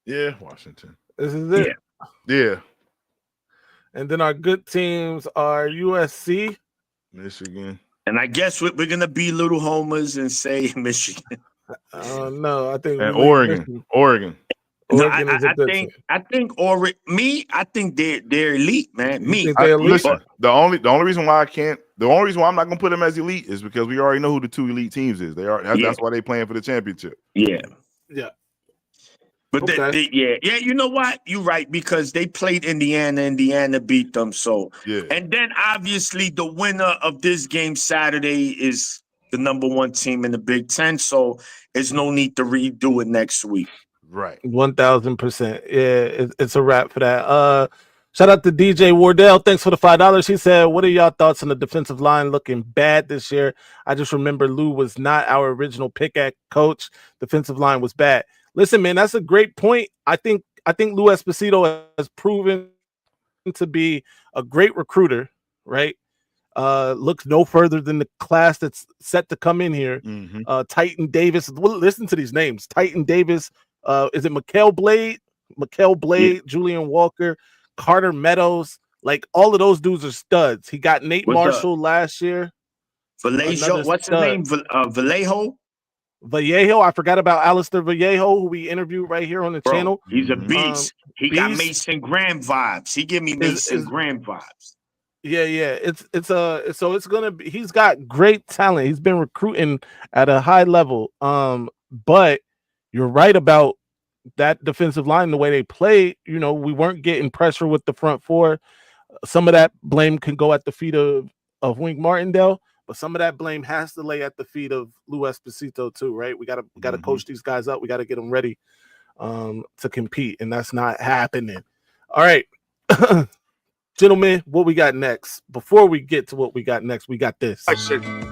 Yeah, Washington. This is it. Yeah. And then our good teams are USC, Michigan. And I guess we're gonna be little homers and say Michigan. No, I think Oregon. No, I think Oregon. I think they're elite, man. Listen, the only reason why I'm not gonna put them as elite is because we already know who the 2 elite teams is. That's why they playing for the championship. Yeah. But okay. You know what? You're right, because they played Indiana. Indiana beat them. So and then obviously the winner of this game Saturday is the number 1 team in the Big Ten. So there's no need to redo it next week. Right. 1000%. Yeah, it's a wrap for that. Shout out to DJ Wardell. Thanks for the $5. He said, what are y'all thoughts on the defensive line looking bad this year? I just remember Lou was not our original pick at coach. Defensive line was bad. Listen, man, that's a great point. I think Lou Esposito has proven to be a great recruiter, right? Looks no further than the class that's set to come in here. Mm-hmm. Titan Davis. Well, listen to these names. Titan Davis. Is it Mikael Blade, Julian Walker, Carter Meadows? Like, all of those dudes are studs. He got Nate Marshall last year. Vallejo, what's his name? Vallejo. I forgot about Alistair Vallejo, who we interviewed right here on the channel. He's a beast. He got Mason Graham vibes. He give me Mason Graham vibes. Yeah. So it's gonna be. He's got great talent. He's been recruiting at a high level. But you're right about that defensive line, the way they play. We weren't getting pressure with the front 4. Some of that blame can go at the feet of Wink Martindale. But some of that blame has to lay at the feet of Lou Esposito too, right? We gotta coach these guys up. We gotta get them ready to compete, and that's not happening. All right, gentlemen, what we got next? Before we get to what we got next, we got this.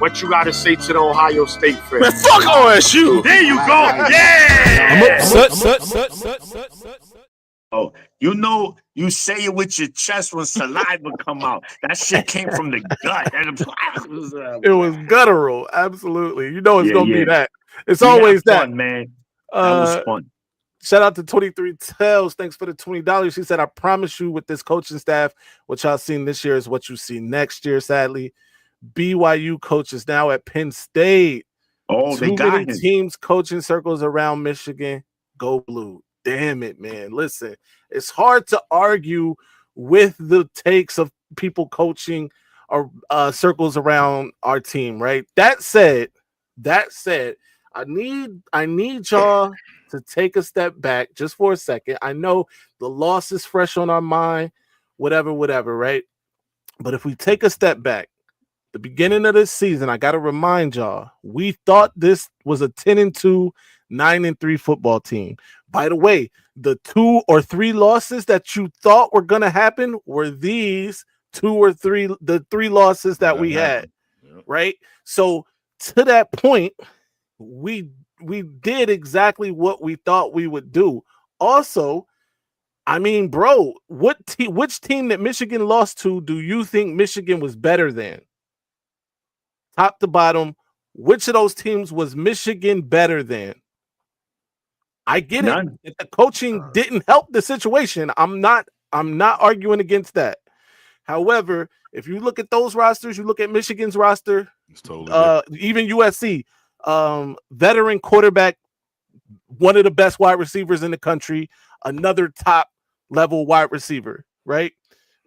What you gotta say to the Ohio State fans? Man, fuck OSU. There you go. Yeah. Oh, you say it with your chest when saliva come out. That shit came from the gut. It was guttural, absolutely. It's gonna be that. It's always that, fun, man. That was fun. Shout out to 23 Tells. Thanks for the $20. She said, I promise you with this coaching staff, what y'all seen this year is what you see next year, sadly. BYU coaches now at Penn State. Oh, they got him. Teams coaching circles around Michigan. Go Blue. Damn it, man. Listen, it's hard to argue with the takes of people coaching circles around our team, right? That said, I need y'all to take a step back just for a second. I know the loss is fresh on our mind, whatever, right? But if we take a step back, the beginning of this season, I got to remind y'all, we thought this was a 10-2, 9-3 football team. By the way, the 2 or 3 losses that you thought were going to happen were these 2 or 3, the 3 losses that we had, right? So to that point, we did exactly what we thought we would do. Also, I mean, bro, which team that Michigan lost to do you think Michigan was better than? Top to bottom, which of those teams was Michigan better than? I get None. it. The coaching didn't help the situation. I'm not arguing against that. However, if you look at those rosters, you look at Michigan's roster, It's totally even USC, veteran quarterback, one of the best wide receivers in the country, another top level wide receiver, right?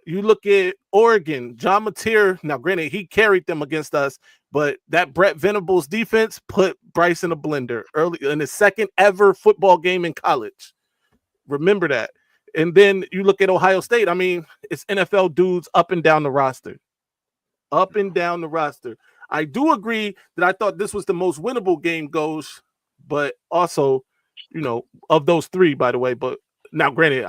You look at Oregon, John Mateer. Now, granted, he carried them against us, but that Brett Venables defense put Bryce in a blender early in his second ever football game in college. Remember that. And then you look at Ohio State. I mean, it's NFL dudes up and down the roster. Up and down the roster. I do agree that I thought this was the most winnable game, goes, but also, you know, of those 3, by the way. But now, granted,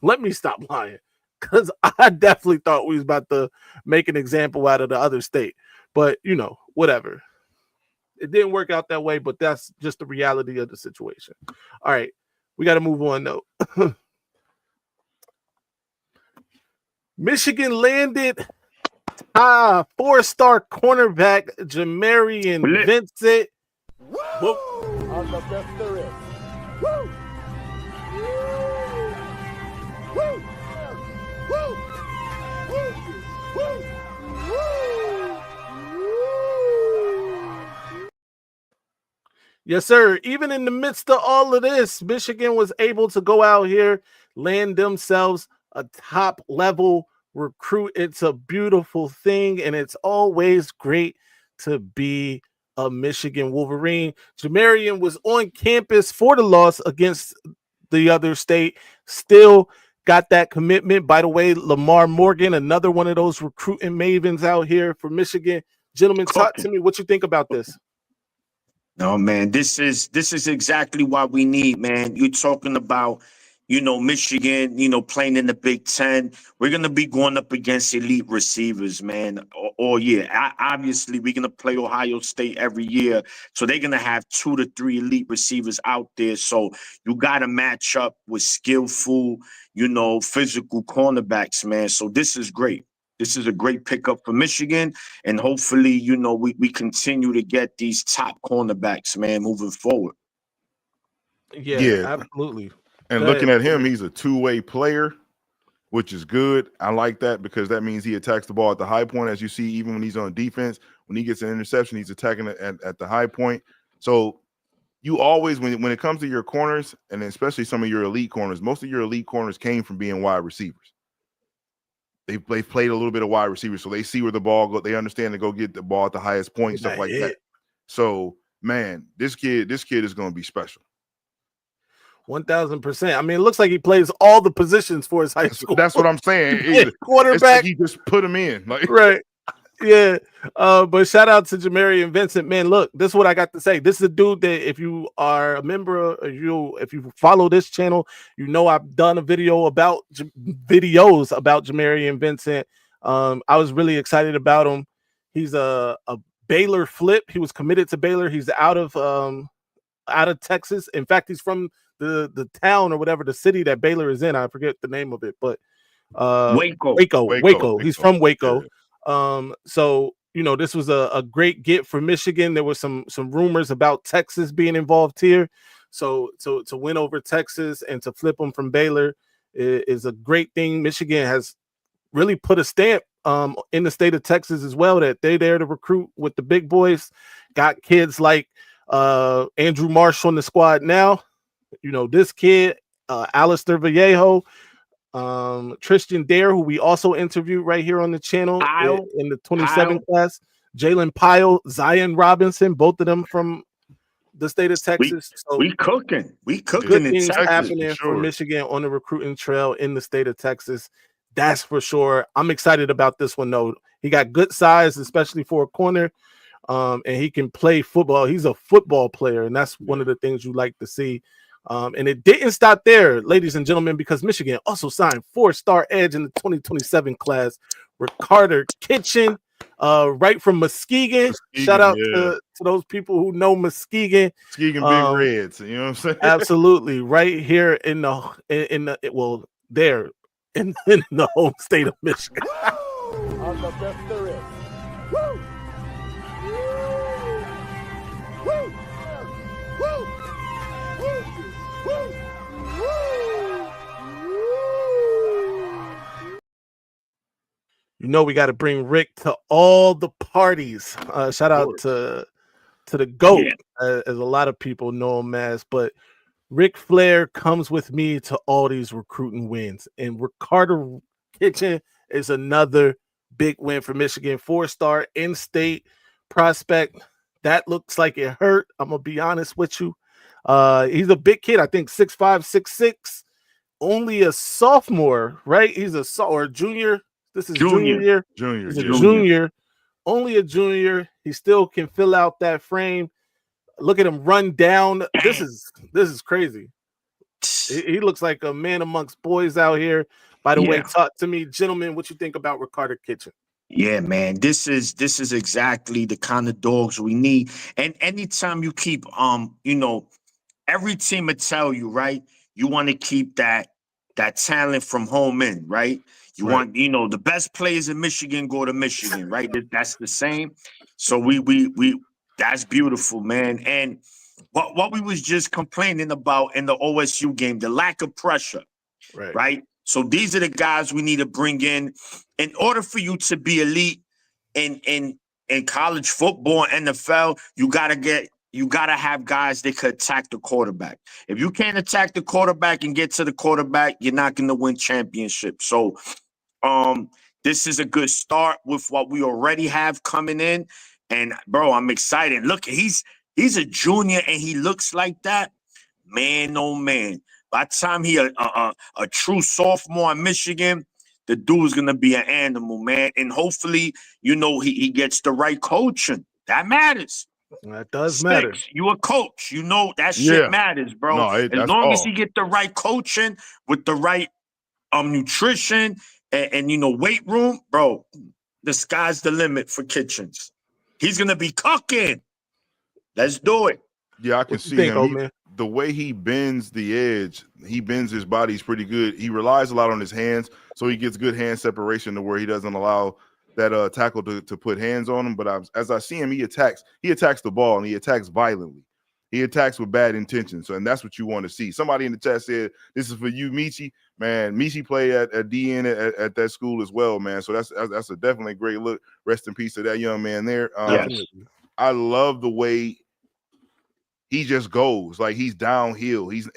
let me stop lying. Because I definitely thought we was about to make an example out of the other state. But, you know, whatever. It didn't work out that way, but that's just the reality of the situation. All right. We got to move on, though. Michigan landed 4-star cornerback Jamarian Vincent. Whoop. On the best there is. Woo! Woo! Woo! Woo! Woo! Yes, sir. Even in the midst of all of this, Michigan was able to go out here, land themselves a top level recruit. It's a beautiful thing, and it's always great to be a Michigan Wolverine. Jamarian was on campus for the loss against the other state, still got that commitment. By the way, Lamar Morgan, another one of those recruiting mavens out here for Michigan. Gentlemen, talk to me. What you think about this? No, man, this is exactly what we need, man. You're talking about, you know, Michigan, you know, playing in the Big Ten. We're going to be going up against elite receivers, man, all year. Obviously, we're going to play Ohio State every year. So they're going to have 2 to 3 elite receivers out there. So you got to match up with skillful, you know, physical cornerbacks, man. So this is great. This is a great pickup for Michigan. And hopefully, you know, we continue to get these top cornerbacks, man, moving forward. Yeah, absolutely. And looking at him, he's a two-way player, which is good. I like that because that means he attacks the ball at the high point, as you see, even when he's on defense. When he gets an interception, he's attacking it at the high point. So you always, when it comes to your corners, and especially some of your elite corners, most of your elite corners came from being wide receivers. They've played a little bit of wide receiver, so they see where the ball go. They understand to go get the ball at the highest point, stuff like that. So, man, this kid is going to be special. 1,000%. I mean, it looks like he plays all the positions for his high school. That's what I'm saying. Quarterback. It's like he just put him in, like right. Yeah. But shout out to Jamarian Vincent, man. Look, this is what I got to say. This is a dude that if you are a member, or if you follow this channel, you know I've done videos about Jamarian Vincent. I was really excited about him. He's a Baylor flip. He was committed to Baylor. He's out of Texas. In fact, he's from the town or whatever, the city that Baylor is in. I forget the name of it, but Waco. He's from Waco. Yeah. So you know, this was a great get for Michigan. There was some rumors about Texas being involved here. So to win over Texas and to flip them from Baylor is a great thing. Michigan has really put a stamp in the state of Texas as well, that they're there to recruit with the big boys. Got kids like Andrew Marsh on the squad now. You know, this kid, Alistair Vallejo, Tristan Dare, who we also interviewed right here on the channel Pyle. in the 27 class. Jalen Pyle, Zion Robinson, both of them from the state of Texas. So We cooking good in things Texas. happening for for sure. Michigan on the recruiting trail in the state of Texas. That's for sure. I'm excited about this one though. He got good size, especially for a corner, and he can play football. He's a football player, and that's one of the things you like to see. And it didn't stop there, ladies and gentlemen, because Michigan also signed 4-star edge in the 2027 class, Ricardo Kitchen, right from Muskegon. Shout out to those people who know Muskegon. Muskegon Big Reds. You know what I'm saying? Absolutely, right here in the well, there in the home state of Michigan. On the best there is. Woo! Woo! Woo! Woo! Woo! You know we got to bring Rick to all the parties. Shout out to the GOAT, as a lot of people know him as. But Ric Flair comes with me to all these recruiting wins, and Ricardo Kitchen is another big win for Michigan. 4-star in-state prospect. That looks like it hurt. I'm gonna be honest with you. He's a big kid. I think 6'5", 6'6". Only a sophomore, right? He's or junior. This is junior year. He's a junior. Only a junior. He still can fill out that frame. Look at him run down. This is crazy. He looks like a man amongst boys out here. By the way, talk to me, gentlemen. What you think about Ricardo Kitchen? Yeah, man. This is exactly the kind of dogs we need. And anytime you keep every team will tell you, right? You want to keep that talent from home in, right? You want, the best players in Michigan go to Michigan, right? That's the same. So we that's beautiful, man. And what we was just complaining about in the OSU game, the lack of pressure, right? So these are the guys we need to bring in order for you to be elite in college football, NFL. You gotta have guys that could attack the quarterback. If you can't attack the quarterback and get to the quarterback, you're not gonna win championships. So this is a good start with what we already have coming in. And bro, I'm excited. Look, he's a junior and he looks like that. Man, oh man. By the time he a true sophomore in Michigan, the dude's gonna be an animal, man. And hopefully, he gets the right coaching. That matters. That does matter. You a coach. You know that shit matters, bro. No, as long as he get the right coaching with the right nutrition and weight room, bro, the sky's the limit for Kitchens. He's gonna be cooking. Let's do it. Yeah, I can see him. The way he bends the edge, he bends his body is pretty good. He relies a lot on his hands, so he gets good hand separation to where he doesn't allow that tackle to put hands on him. But as I see him, he attacks the ball, and he attacks violently. He attacks with bad intentions, and that's what you want to see. Somebody in the chat said, this is for you, Michi. Man, Michi played at DN at that school as well, man. So that's a definitely great look. Rest in peace to that young man there. I love the way he just goes, like he's downhill. He's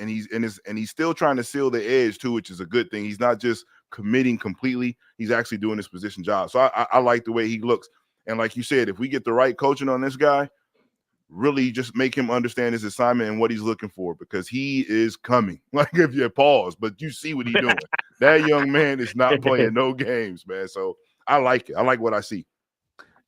still trying to seal the edge too, which is a good thing. He's not just committing completely. He's actually doing his position job. So I like the way he looks. And like you said, if we get the right coaching on this guy, really just make him understand his assignment and what he's looking for, because he is coming. Like if you pause, but you see what he's doing. That young man is not playing no games, man. So I like it. I like what I see.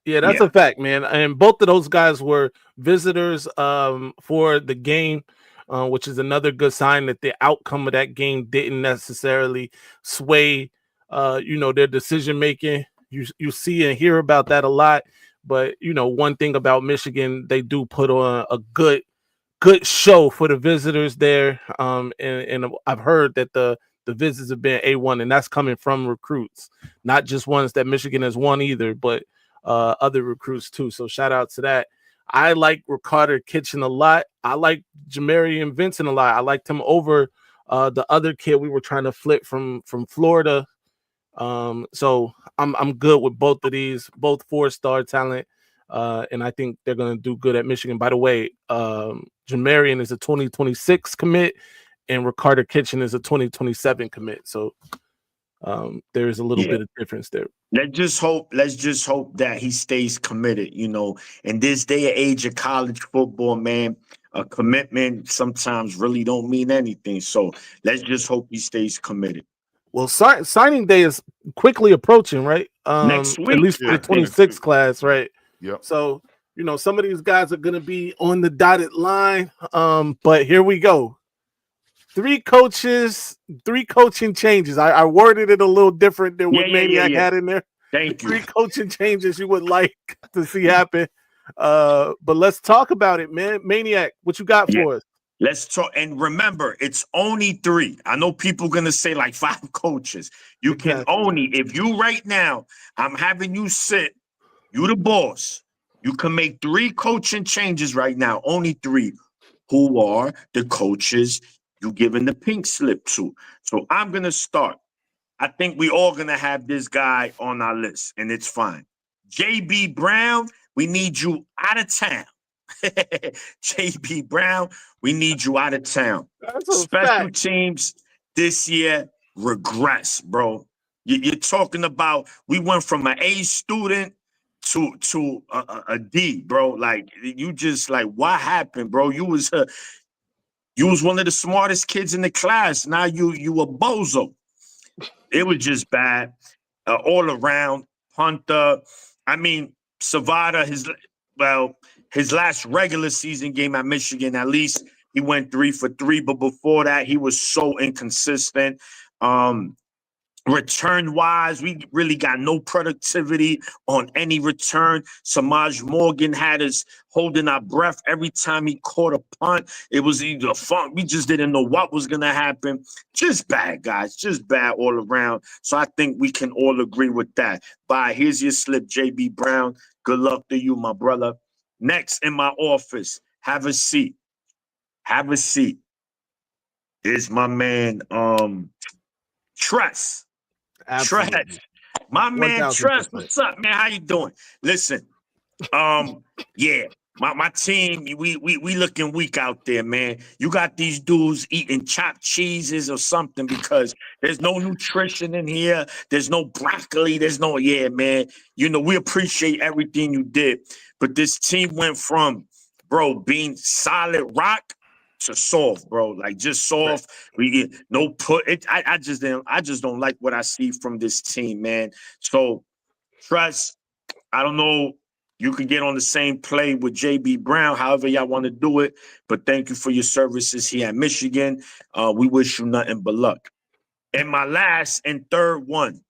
Yeah, that's a fact, man. And both of those guys were visitors for the game, which is another good sign that the outcome of that game didn't necessarily sway, their decision making. You see and hear about that a lot. But, one thing about Michigan, they do put on a good show for the visitors there. And I've heard that the visits have been A1, and that's coming from recruits, not just ones that Michigan has won either, but other recruits too. So shout out to that. I like Ricardo Kitchen a lot. I like Jamarian Vincent a lot. I liked him over the other kid we were trying to flip from Florida. So I'm good with both of these, both 4-star talent. And I think they're gonna do good at Michigan. By the way, Jamarian is a 2026 commit, and Ricardo Kitchen is a 2027 commit. So There's a little Yeah. bit of difference there. Let's just hope that he stays committed, you know. In this day and age of college football, man, a commitment sometimes really don't mean anything. So let's just hope he stays committed. Well, signing day is quickly approaching, right? Next At week, least for I the think. 26 class, right? Yep. So, you know, some of these guys are going to be on the dotted line. But here we go. 3 coaches, 3 coaching changes. I worded it a little different than what Maniac had in there. Thank you. 3 coaching changes you would like to see happen. But let's talk about it, man. Maniac, what you got for us? Let's talk. And remember, it's only 3. I know people going to say like 5 coaches. You can only, if you right now, I'm having you sit, you the boss, you can make 3 coaching changes right now. Only 3. Who are the coaches you giving the pink slip to? So I'm going to start. I think we all going to have this guy on our list, and it's fine. JB Brown, we need you out of town. JB Brown, we need you out of town. Special teams this year regress, bro. You're talking about we went from an A student to a D, bro. Like you just like what happened, bro? You was one of the smartest kids in the class. Now you a bozo. It was just bad all around. Punter, I mean Savada. His last regular season game at Michigan, at least he went 3 for 3. But before that, he was so inconsistent. Return wise, we really got no productivity on any return. Samaj Morgan had us holding our breath every time he caught a punt. It was either fun. We just didn't know what was going to happen. Just bad, guys. Just bad all around. So I think we can all agree with that. Bye. Here's your slip, JB Brown. Good luck to you, my brother. Next in my office, have a seat. Have a seat. Is my man, Tress. Tress. My man 1000%. Tress, what's up, man? How you doing? Listen, yeah, my team, we looking weak out there, man. You got these dudes eating chopped cheeses or something because there's no nutrition in here. There's no broccoli. There's no, man. You know, we appreciate everything you did, but this team went from, bro, being solid rock to soft, bro. Like just soft. We get no put it. I just don't like what I see from this team, man. So Trust, I don't know. You can get on the same play with JB Brown, however y'all want to do it. But thank you for your services here at Michigan. We wish you nothing but luck. And my last and third one,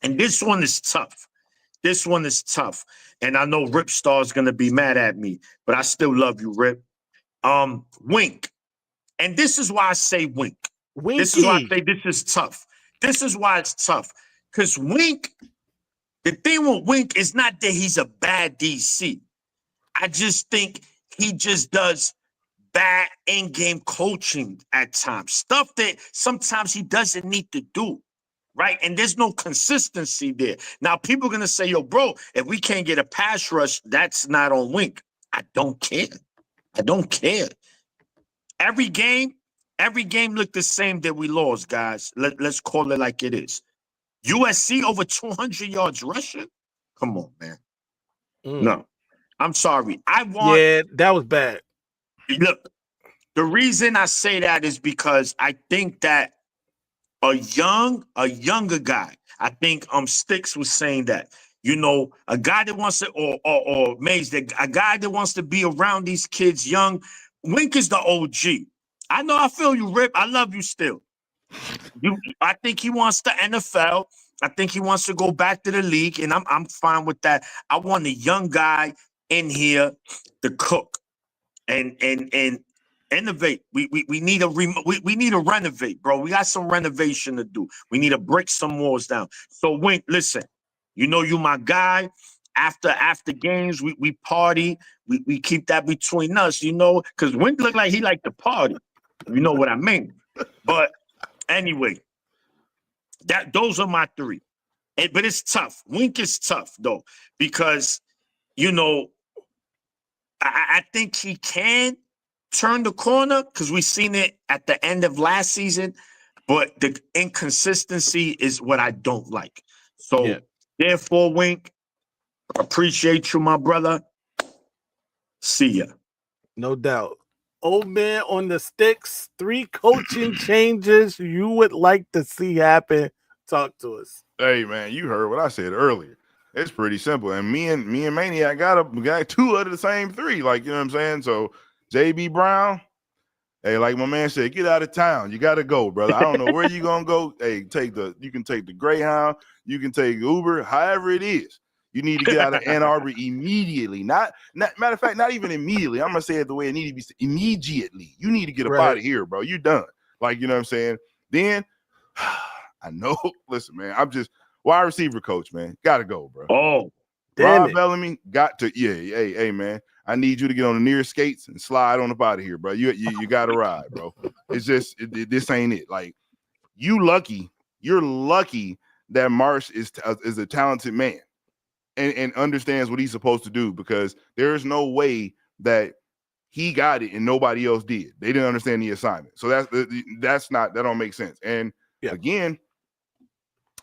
and this one is tough. This one is tough. And I know Rip Star is gonna be mad at me, but I still love you, Rip. Wink. And this is why I say Wink. Winky. This is why I say this is tough. This is why it's tough. Because Wink, the thing with Wink is not that he's a bad DC. I just think he just does bad in-game coaching at times. Stuff that sometimes he doesn't need to do. Right? And there's no consistency there. Now, people are going to say, yo, bro, if we can't get a pass rush, that's not on Wink. I don't care. I don't care. Every game looked the same that we lost, guys. Let's call it like it is. USC over 200 yards rushing? Come on, man. No. I'm sorry. Yeah, that was bad. Look, the reason I say that is because I think that a younger guy, I think Sticks was saying that, you know, a guy that wants to, or Maize, a guy that wants to be around these kids young. Wink is the OG. I know I feel you, Rip. I love you still. I think he wants the NFL. I think he wants to go back to the league, and I'm fine with that. I want a young guy in here to cook and innovate. We need to renovate, bro. We got some renovation to do. We need to break some walls down. So Wink, listen, you know you my guy. After games, we party. We keep that between us, you know, because Wink looked like he liked to party. You know what I mean? But anyway, those are my 3. But it's tough. Wink is tough though, because you know, I think he can turn the corner because we seen it at the end of last season. but the inconsistency is what I don't like. So, Yeah. therefore, Wink, appreciate you, my brother. See ya. No doubt. Old man on the sticks, 3 coaching changes you would like to see happen. Talk to us. Hey man, you heard what I said earlier. It's pretty simple. And me and Maniac got 2 out of the same 3. Like, you know what I'm saying? So JB Brown, hey, like my man said, get out of town. You gotta go, brother. I don't know where you gonna go. Hey, you can take the Greyhound, you can take Uber, however it is. You need to get out of Ann Arbor immediately. Not matter of fact, not even immediately. I'm gonna say it the way it needs to be said. Immediately. You need to get up out of here, bro. You done. Like, you know what I'm saying? Then I know. Listen, man, I'm just wide receiver coach, man. Gotta go, bro. Oh, Rob Bellamy got to. Yeah, hey, man. I need you to get on the nearest skates and slide on up out of here, bro. You got to ride, bro. It's just this ain't it. Like, you're lucky that Marsh is a talented man and understands what he's supposed to do, because there is no way that he got it and nobody else did. They didn't understand the assignment, so that don't make sense. And again,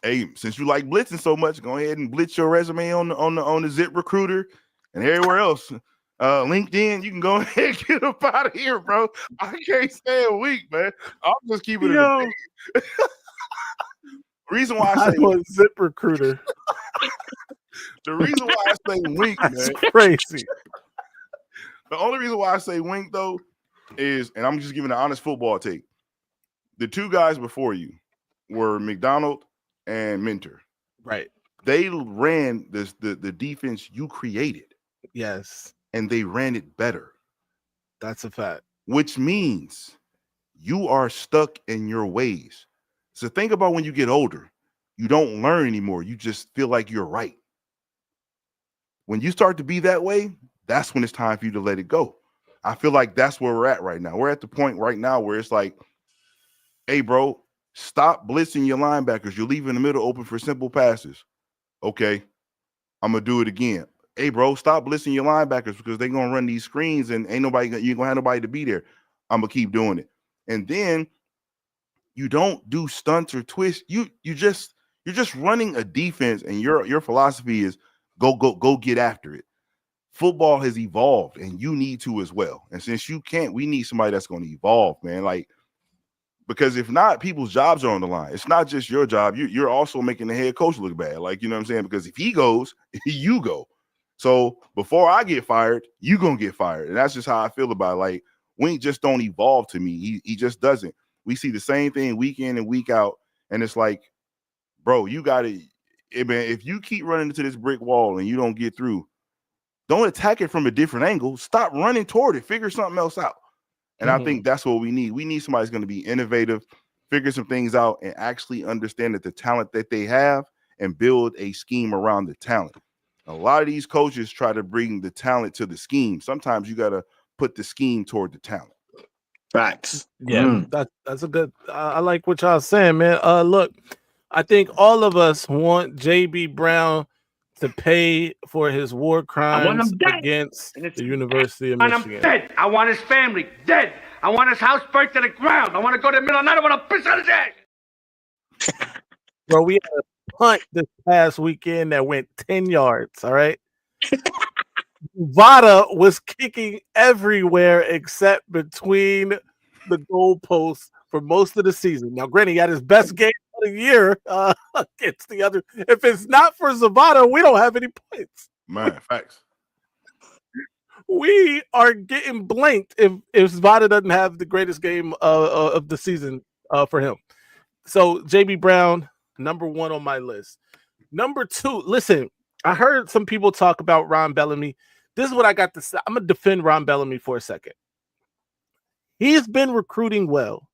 hey, since you like blitzing so much, go ahead and blitz your resume on the Zip Recruiter and everywhere else. LinkedIn, you can go ahead and get up out of here, bro. I can't stay a week, man. I'm just keeping it a thing. Reason why I say Zip Recruiter. The reason why I say wink, man. That's crazy. The only reason why I say wink, though, is, and I'm just giving an honest football take, the 2 guys before you were McDonald and Mentor. Right. They ran the defense you created. Yes. And they ran it better. That's a fact. Which means you are stuck in your ways. So think about when you get older, you don't learn anymore. You just feel like you're right. When you start to be that way, that's when it's time for you to let it go. I feel like that's where we're at right now. We're at the point right now where it's like, hey, bro, stop blitzing your linebackers. You're leaving the middle open for simple passes. Okay, I'm going to do it again. Hey, bro, stop blitzing your linebackers because they're going to run these screens and you're going to have nobody to be there. I'm going to keep doing it. And then you don't do stunts or twists. You're just running a defense, and your philosophy is go get after it. Football has evolved, and you need to as well. And since you can't, we need somebody that's going to evolve, man. Like, because if not, people's jobs are on the line. It's not just your job. You're also making the head coach look bad. Like, you know what I'm saying? Because if he goes, you go. So before I get fired, you going to get fired. And that's just how I feel about it. Like, Wink just don't evolve to me. He just doesn't. We see the same thing week in and week out. And it's like, bro, you got to, man, if you keep running into this brick wall and you don't get through, don't attack it from a different angle. Stop running toward it. Figure something else out. And I think that's what we need. We need somebody who's going to be innovative, figure some things out, and actually understand that the talent that they have and build a scheme around the talent. A lot of these coaches try to bring the talent to the scheme. Sometimes you got to put the scheme toward the talent. Facts. Yeah, that's a good. I like what y'all saying, man. Look, I think all of us want JB Brown to pay for his war crimes against the University of Michigan. I'm dead. I want his family dead. I want his house burnt to the ground. I want to go to the middle of the night. I want to piss on his head. Bro, we had a punt this past weekend that went 10 yards, all right? Vada was kicking everywhere except between the goalposts for most of the season. Now, granted, he had his best game of the year against the other. If it's not for Zavada, we don't have any points. Man, facts. We are getting blanked if Zavada doesn't have the greatest game of the season for him. So, JB Brown, number 1 on my list. Number 2, listen, I heard some people talk about Ron Bellamy. This is what I got to say. I'm going to defend Ron Bellamy for a second. He's been recruiting well,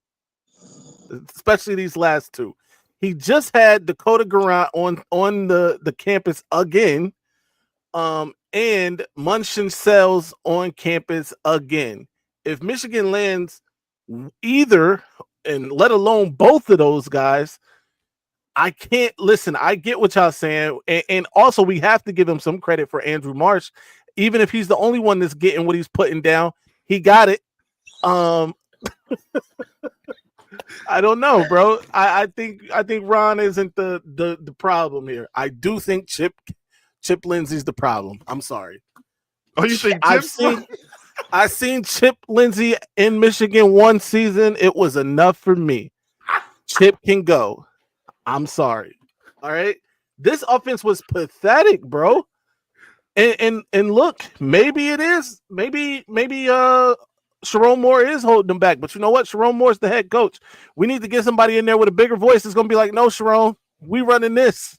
especially these last 2. He just had Dakota Garant on the campus again, and Munshin Sells on campus again. If Michigan lands either, and let alone both of those guys, I can't listen. I get what y'all saying, and also we have to give him some credit for Andrew Marsh, even if he's the only one that's getting what he's putting down. He got it. I don't know, bro. I think Ron isn't the problem here. I do think Chip Lindsey's the problem. I'm sorry. Oh, you think I've seen Chip Lindsey in Michigan one season. It was enough for me. Chip can go. I'm sorry. All right. This offense was pathetic, bro. And look, maybe it is. Maybe Sharon Moore is holding them back. But you know what? Sharon Moore's the head coach. We need to get somebody in there with a bigger voice that's gonna be like, no, Sharon, we running this.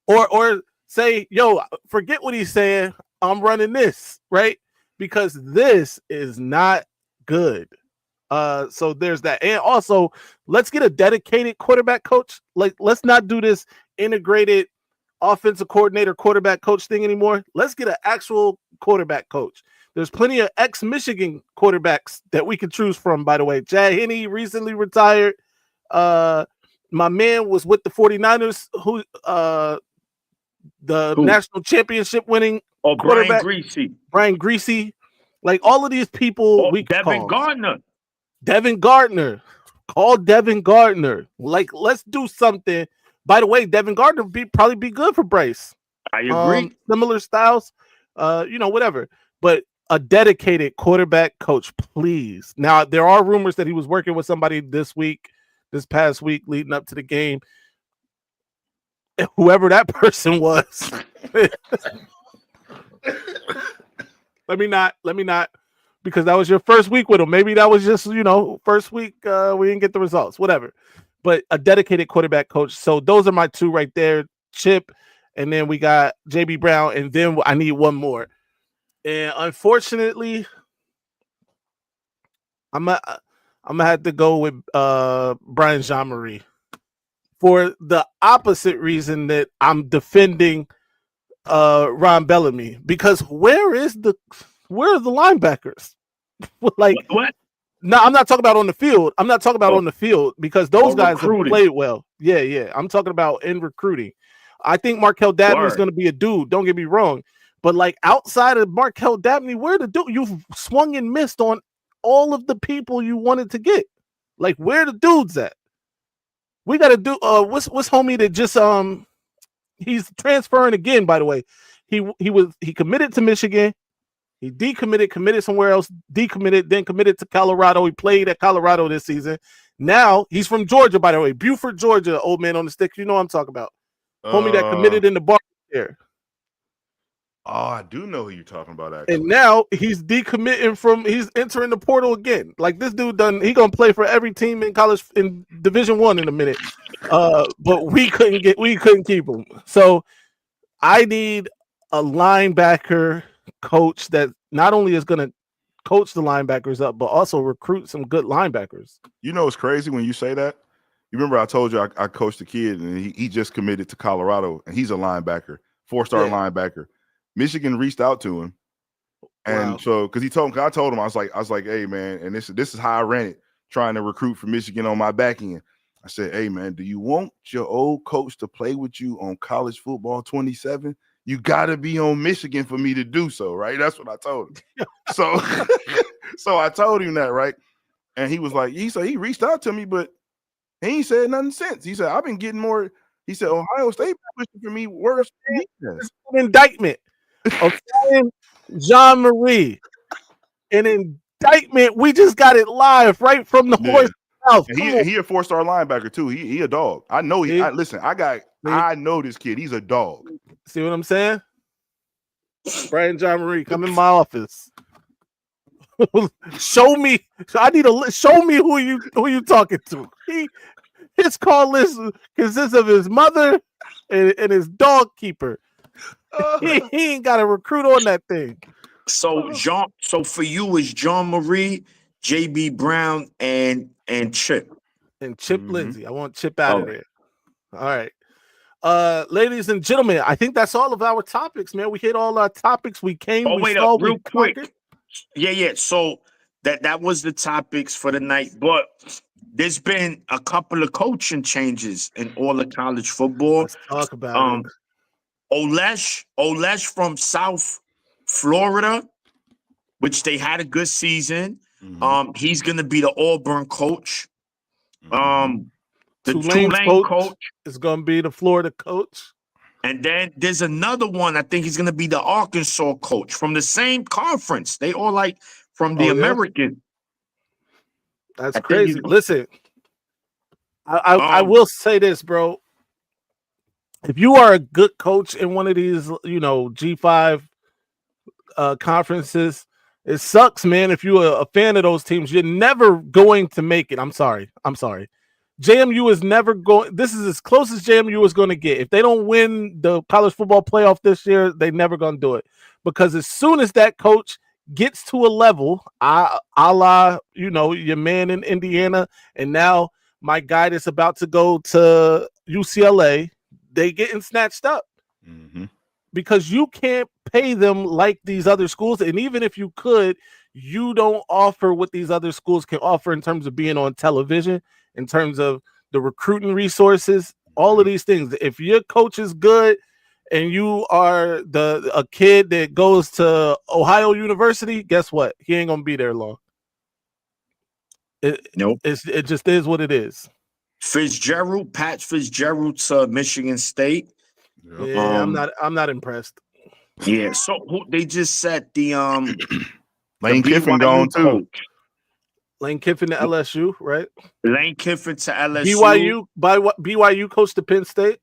Or say, yo, forget what he's saying. I'm running this, right? Because this is not good. So there's that. And also, let's get a dedicated quarterback coach. Like, let's not do this integrated offensive coordinator, quarterback coach thing anymore. Let's get an actual quarterback coach. There's plenty of ex-Michigan quarterbacks that we can choose from, by the way. Chad Henne recently retired. My man was with the 49ers, who national championship winning quarterback. Brian Greasy. Like, all of these people, Devin Gardner. Devin Gardner. Call Devin Gardner. Like, let's do something. By the way, Devin Gardner would probably be good for Bryce. I agree. Similar styles, whatever. But a dedicated quarterback coach, please. Now, there are rumors that he was working with somebody this past week, leading up to the game. Whoever that person was. Let me not, because that was your first week with him. Maybe that was just, first week we didn't get the results, whatever. But a dedicated quarterback coach. So those are my two right there, Chip, and then we got JB Brown, and then I need one more. And unfortunately, I'm gonna have to go with Brian Jean-Marie for the opposite reason that I'm defending Ron Bellamy, because where are the linebackers? Like, what? No, I'm not talking about on the field. I'm not talking about on the field, because those guys have played well. Yeah. I'm talking about in recruiting. I think Markel Dabney is going to be a dude. Don't get me wrong. But, like, outside of Markel Dabney, where the dude? You've swung and missed on all of the people you wanted to get. Like, where the dudes at? We got to do what's homie that just he's transferring again, by the way. He committed to Michigan. He decommitted, committed somewhere else, decommitted, then committed to Colorado. He played at Colorado this season. Now he's from Georgia, by the way. Buford, Georgia, old man on the stick. You know what I'm talking about. Homie that committed in the bar there. Oh, I do know who you're talking about, actually. And now he's decommitting he's entering the portal again. Like, this dude he gonna play for every team in college in Division I in a minute. But we couldn't keep him. So I need a linebacker coach that not only is going to coach the linebackers up, but also recruit some good linebackers. You know, it's crazy when you say that. You remember I told you I coached a kid, and he just committed to Colorado, and he's a linebacker, 4-star linebacker. Michigan reached out to him, and so because I told him I was like, hey man, and this is how I ran it, trying to recruit for Michigan on my back end. I said, hey man, do you want your old coach to play with you on college football 27? You got to be on Michigan for me to do so, right? That's what I told him. So I told him that, right? And he was like, he reached out to me, but he ain't said nothing since. He said, I've been getting more. He said, Ohio State pushing for me worse. It's an indictment of Jean-Marie. An indictment. We just got it live right from the horse's mouth. He a 4-star linebacker too. He a dog. I know I know this kid. He's a dog. See what I'm saying? Brian Jean-Marie, come in my office. Show me who you talking to. His call list consists of his mother and his dog keeper. He ain't got a recruit on that thing. So for you is Jean-Marie, JB Brown, and Chip. And Chip Lindsey. I want Chip out of there. All right. Ladies and gentlemen, I think that's all of our topics, man. We hit all our topics. We came. Real quick. Yeah. So that was the topics for the night, but there's been a couple of coaching changes in all of college football. Let's talk about it. Olesh from South Florida, which they had a good season. He's going to be the Auburn coach. The Tulane's Tulane coach is going to be the Florida coach. And then there's another one. I think he's going to be the Arkansas coach from the same conference. They all like from the American. That's crazy. Listen, I will say this, bro. If you are a good coach in one of these, G5 conferences, it sucks, man. If you're a fan of those teams, you're never going to make it. I'm sorry. JMU is never going. This is as close as JMU is going to get. If they don't win the college football playoff this year, they're never going to do it. Because as soon as that coach gets to a level, a la, your man in Indiana, and now my guy that's about to go to UCLA, they getting snatched up. Mm-hmm. Because you can't pay them like these other schools. And even if you could, you don't offer what these other schools can offer in terms of being on television, in terms of the recruiting resources, all of these things. If your coach is good and you are a kid that goes to Ohio University, guess what? He ain't gonna be there long. Nope. It just is what it is. Pat Fitzgerald to Michigan State. Yeah, I'm not impressed. Yeah, so they just said the Lane Kiffin gone too. Lane Kiffin to LSU, right? Lane Kiffin to LSU. BYU coached to Penn State.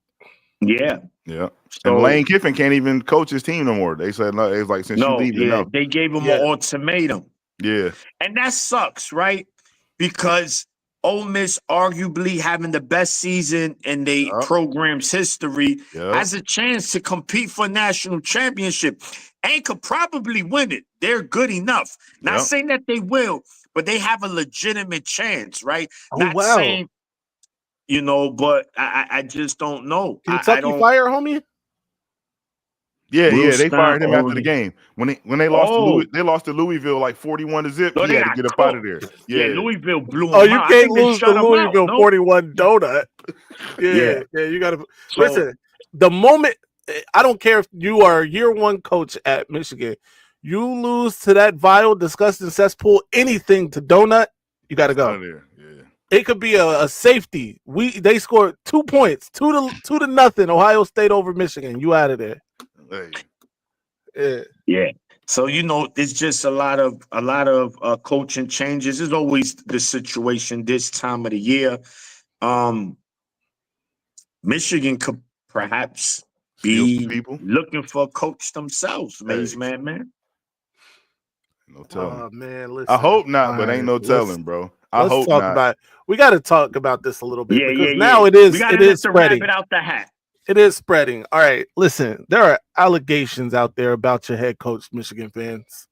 Yeah. Yeah. So, and Lane Kiffin can't even coach his team no more. They said no, it's like since you leaving. No. They gave him an ultimatum. Yeah. And that sucks, right? Because Ole Miss arguably having the best season in the program's history has a chance to compete for a national championship and could probably win it. They're good enough. Not saying that they will, but they have a legitimate chance, right? Not saying, but I just don't know. Kentucky fire, homie? Yeah, they fired him after the game. When they lost to Louisville like 41-0. No, he had to get up out of there. Yeah, Louisville blew him. Oh, you can't lose to Louisville 41 donut. Yeah, you gotta listen. The moment, I don't care if you are a year one coach at Michigan, you lose to that vile, disgusting cesspool, anything to donut, you gotta go. Out of there. Yeah. It could be a safety. They scored 2 points, 2-0, Ohio State over Michigan. You out of there. Hey. Yeah. So it's just a lot of coaching changes. It's always the situation this time of the year. Michigan could perhaps be looking for a coach themselves, Maize man. No telling. Oh man, listen. I hope not, but ain't no telling, bro. I hope talk not. about it. We got to talk about this a little bit because Yeah. now it is spreading. Rabbit out the hat. It is spreading. All right, listen. There are allegations out there about your head coach, Michigan fans.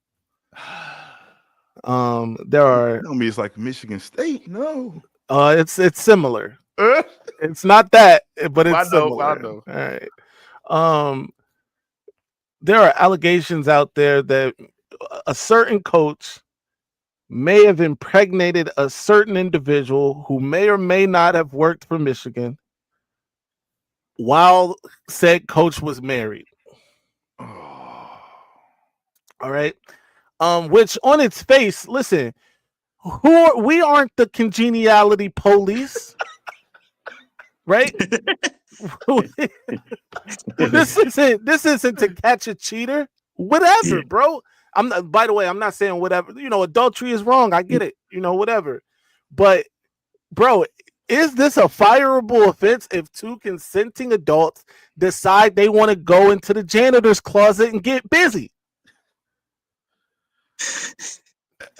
There are. Tell me it's like Michigan State. No. It's similar. It's not that, but it's similar. I know. All right. There are allegations out there that a certain coach may have impregnated a certain individual who may or may not have worked for Michigan while said coach was married. All right. Which on its face, listen, we aren't the congeniality police. Right? This isn't to catch a cheater. Whatever, bro. By the way, I'm not saying whatever. Adultery is wrong. I get it. Whatever. But bro, is this a fireable offense if two consenting adults decide they want to go into the janitor's closet and get busy?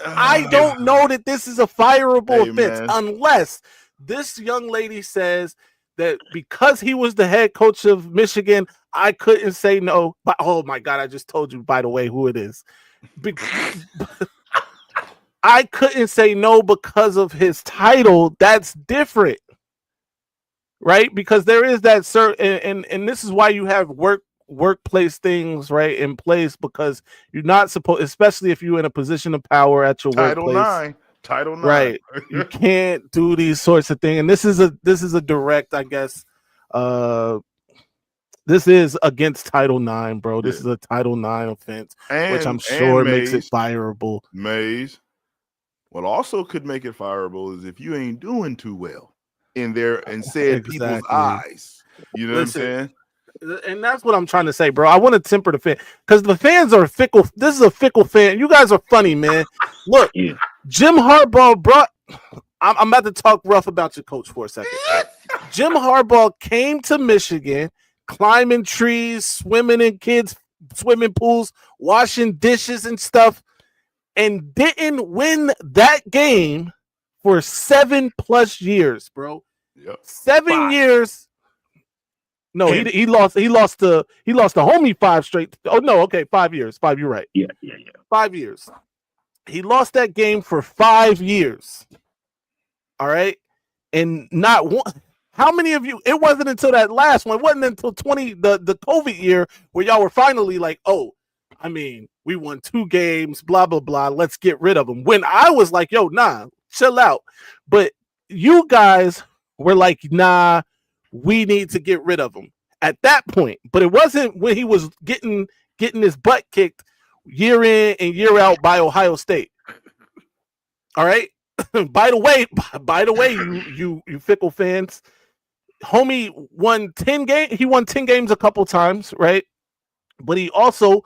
I don't know that this is a fireable offense unless this young lady says that because he was the head coach of Michigan, I couldn't say no. But oh my God, I just told you, by the way, who it is. I couldn't say no because of his title. That's different, right? Because there is that certain, and this is why you have workplace things right in place, because you're not supposed, especially if you're in a position of power at your workplace. Title IX. Right. You can't do these sorts of things. And this is a direct, I guess. This is against Title IX, bro. This is a Title IX offense, which I'm sure makes it fireable. Maize. What also could make it fireable is if you ain't doing too well in there and said people's Exactly. eyes. You know Listen, what I'm saying? and that's what I'm trying to say, bro. I want to temper the fan because the fans are fickle. This is a fickle fan. You guys are funny, man. Look, Yeah. Jim Harbaugh brought. I'm about to talk rough about your coach for a second. Jim Harbaugh came to Michigan, climbing trees, swimming in kids' swimming pools, washing dishes and stuff, and didn't win that game for 7+ years, bro. Yep. 7 years. No, he lost the homie 5 straight. Oh no, okay, 5 years. 5, you're right. Yeah. 5 years. He lost that game for 5 years. All right. And not one. How many of you? It wasn't until that last one. It wasn't until the COVID year where y'all were finally like, oh, I mean, we won 2 games, blah blah blah. Let's get rid of them. When I was like, yo, nah, chill out. But you guys were like, nah, we need to get rid of him at that point. But it wasn't when he was getting his butt kicked year in and year out by Ohio State. All right. By the way, you fickle fans, homie won 10 games. He won 10 games a couple times, right? But he also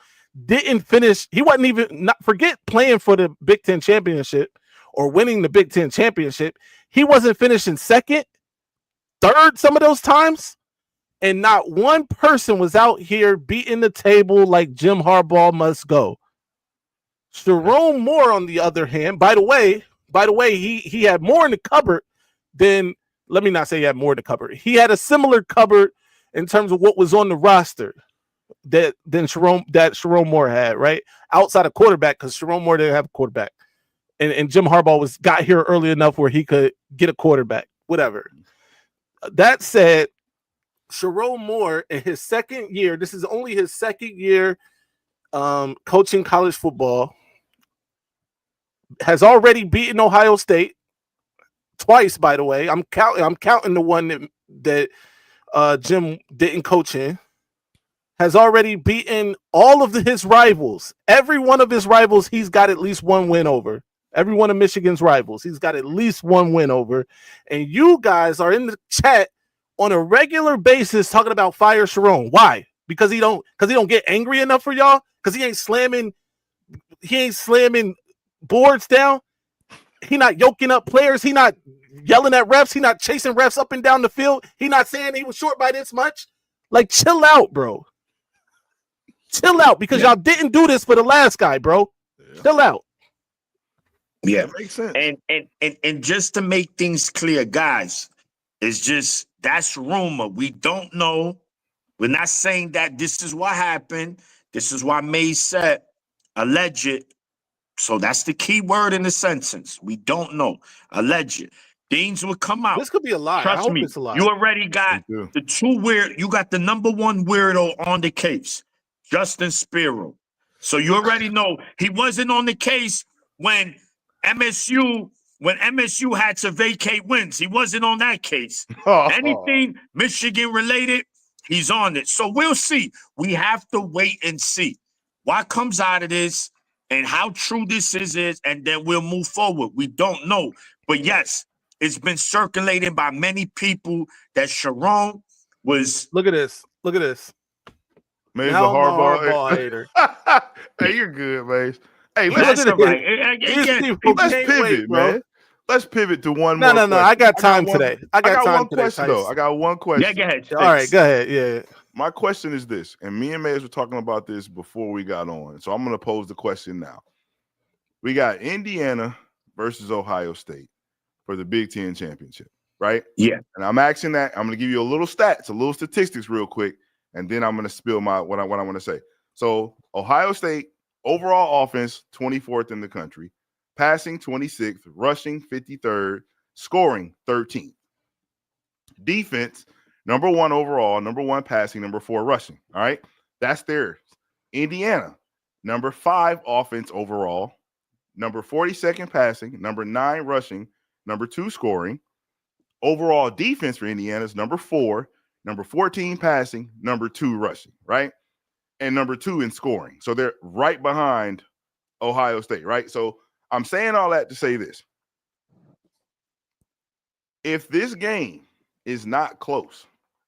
didn't finish. He wasn't even, not forget playing for the Big Ten championship or winning the Big Ten championship. He wasn't finishing second, third some of those times. And not one person was out here beating the table like Jim Harbaugh must go. Jerome Moore, on the other hand, by the way, he had more in the cupboard than, let me not say he had more in the cupboard. He had a similar cupboard in terms of what was on the roster than Jerome Moore had, right? Outside of quarterback, because Jerome Moore didn't have a quarterback. And Jim Harbaugh got here early enough where he could get a quarterback, whatever. That said, Jerome Moore in his second year, this is only his second year coaching college football, has already beaten Ohio State twice, by the way. I'm counting the one that Jim didn't coach in. Has already beaten all of his rivals. Every one of his rivals, he's got at least one win over. Every one of Michigan's rivals, he's got at least one win over. And you guys are in the chat on a regular basis talking about fire Sharon. Why? Because he don't get angry enough for y'all? Because he ain't slamming boards down. He not yoking up players. He not yelling at refs. He not chasing refs up and down the field. He not saying he was short by this much. Like, chill out, bro. Chill out, because y'all didn't do this for the last guy, bro. Yeah. Chill out. Yeah, that makes sense. And just to make things clear, guys, it's just that's rumor. We don't know. We're not saying that this is what happened. This is why Maize said alleged. So that's the key word in the sentence. We don't know. Alleged. Things will come out. This could be a lie. Trust I hope me. it's a lie. You already got the 2 weird. You got the number 1 weirdo on the case, Justin Spiro. So you already know he wasn't on the case when MSU had to vacate wins. He wasn't on that case. Anything Michigan related, he's on it. So we'll see. We have to wait and see what comes out of this and how true this is, and then we'll move forward. We don't know. But yes, it's been circulating by many people that Sharon was. Look at this. Maize a Harbaugh hater. Hey, you're good, Maize. Hey, let's pivot, man. Let's pivot to one more. No. I got time today. I got one question, though. I got one question. Yeah, go ahead. All right, go ahead. Yeah. My question is this, and me and Maize were talking about this before we got on, so I'm going to pose the question now. We got Indiana versus Ohio State for the Big Ten championship, right? Yeah. And I'm asking that. I'm going to give you a little statistics real quick, and then I'm going to spill what I want to say. So Ohio State overall offense 24th in the country, passing 26th, rushing 53rd, scoring 13th. Defense, number 1 overall, number 1 passing, number 4 rushing. All right, that's theirs. Indiana, number 5 offense overall, number 42nd passing, number 9 rushing, number 2 scoring. Overall defense for Indiana is number 4, number 14 passing, number 2 rushing, right? And number 2 in scoring. So they're right behind Ohio State, right? So I'm saying all that to say this. If this game is not close,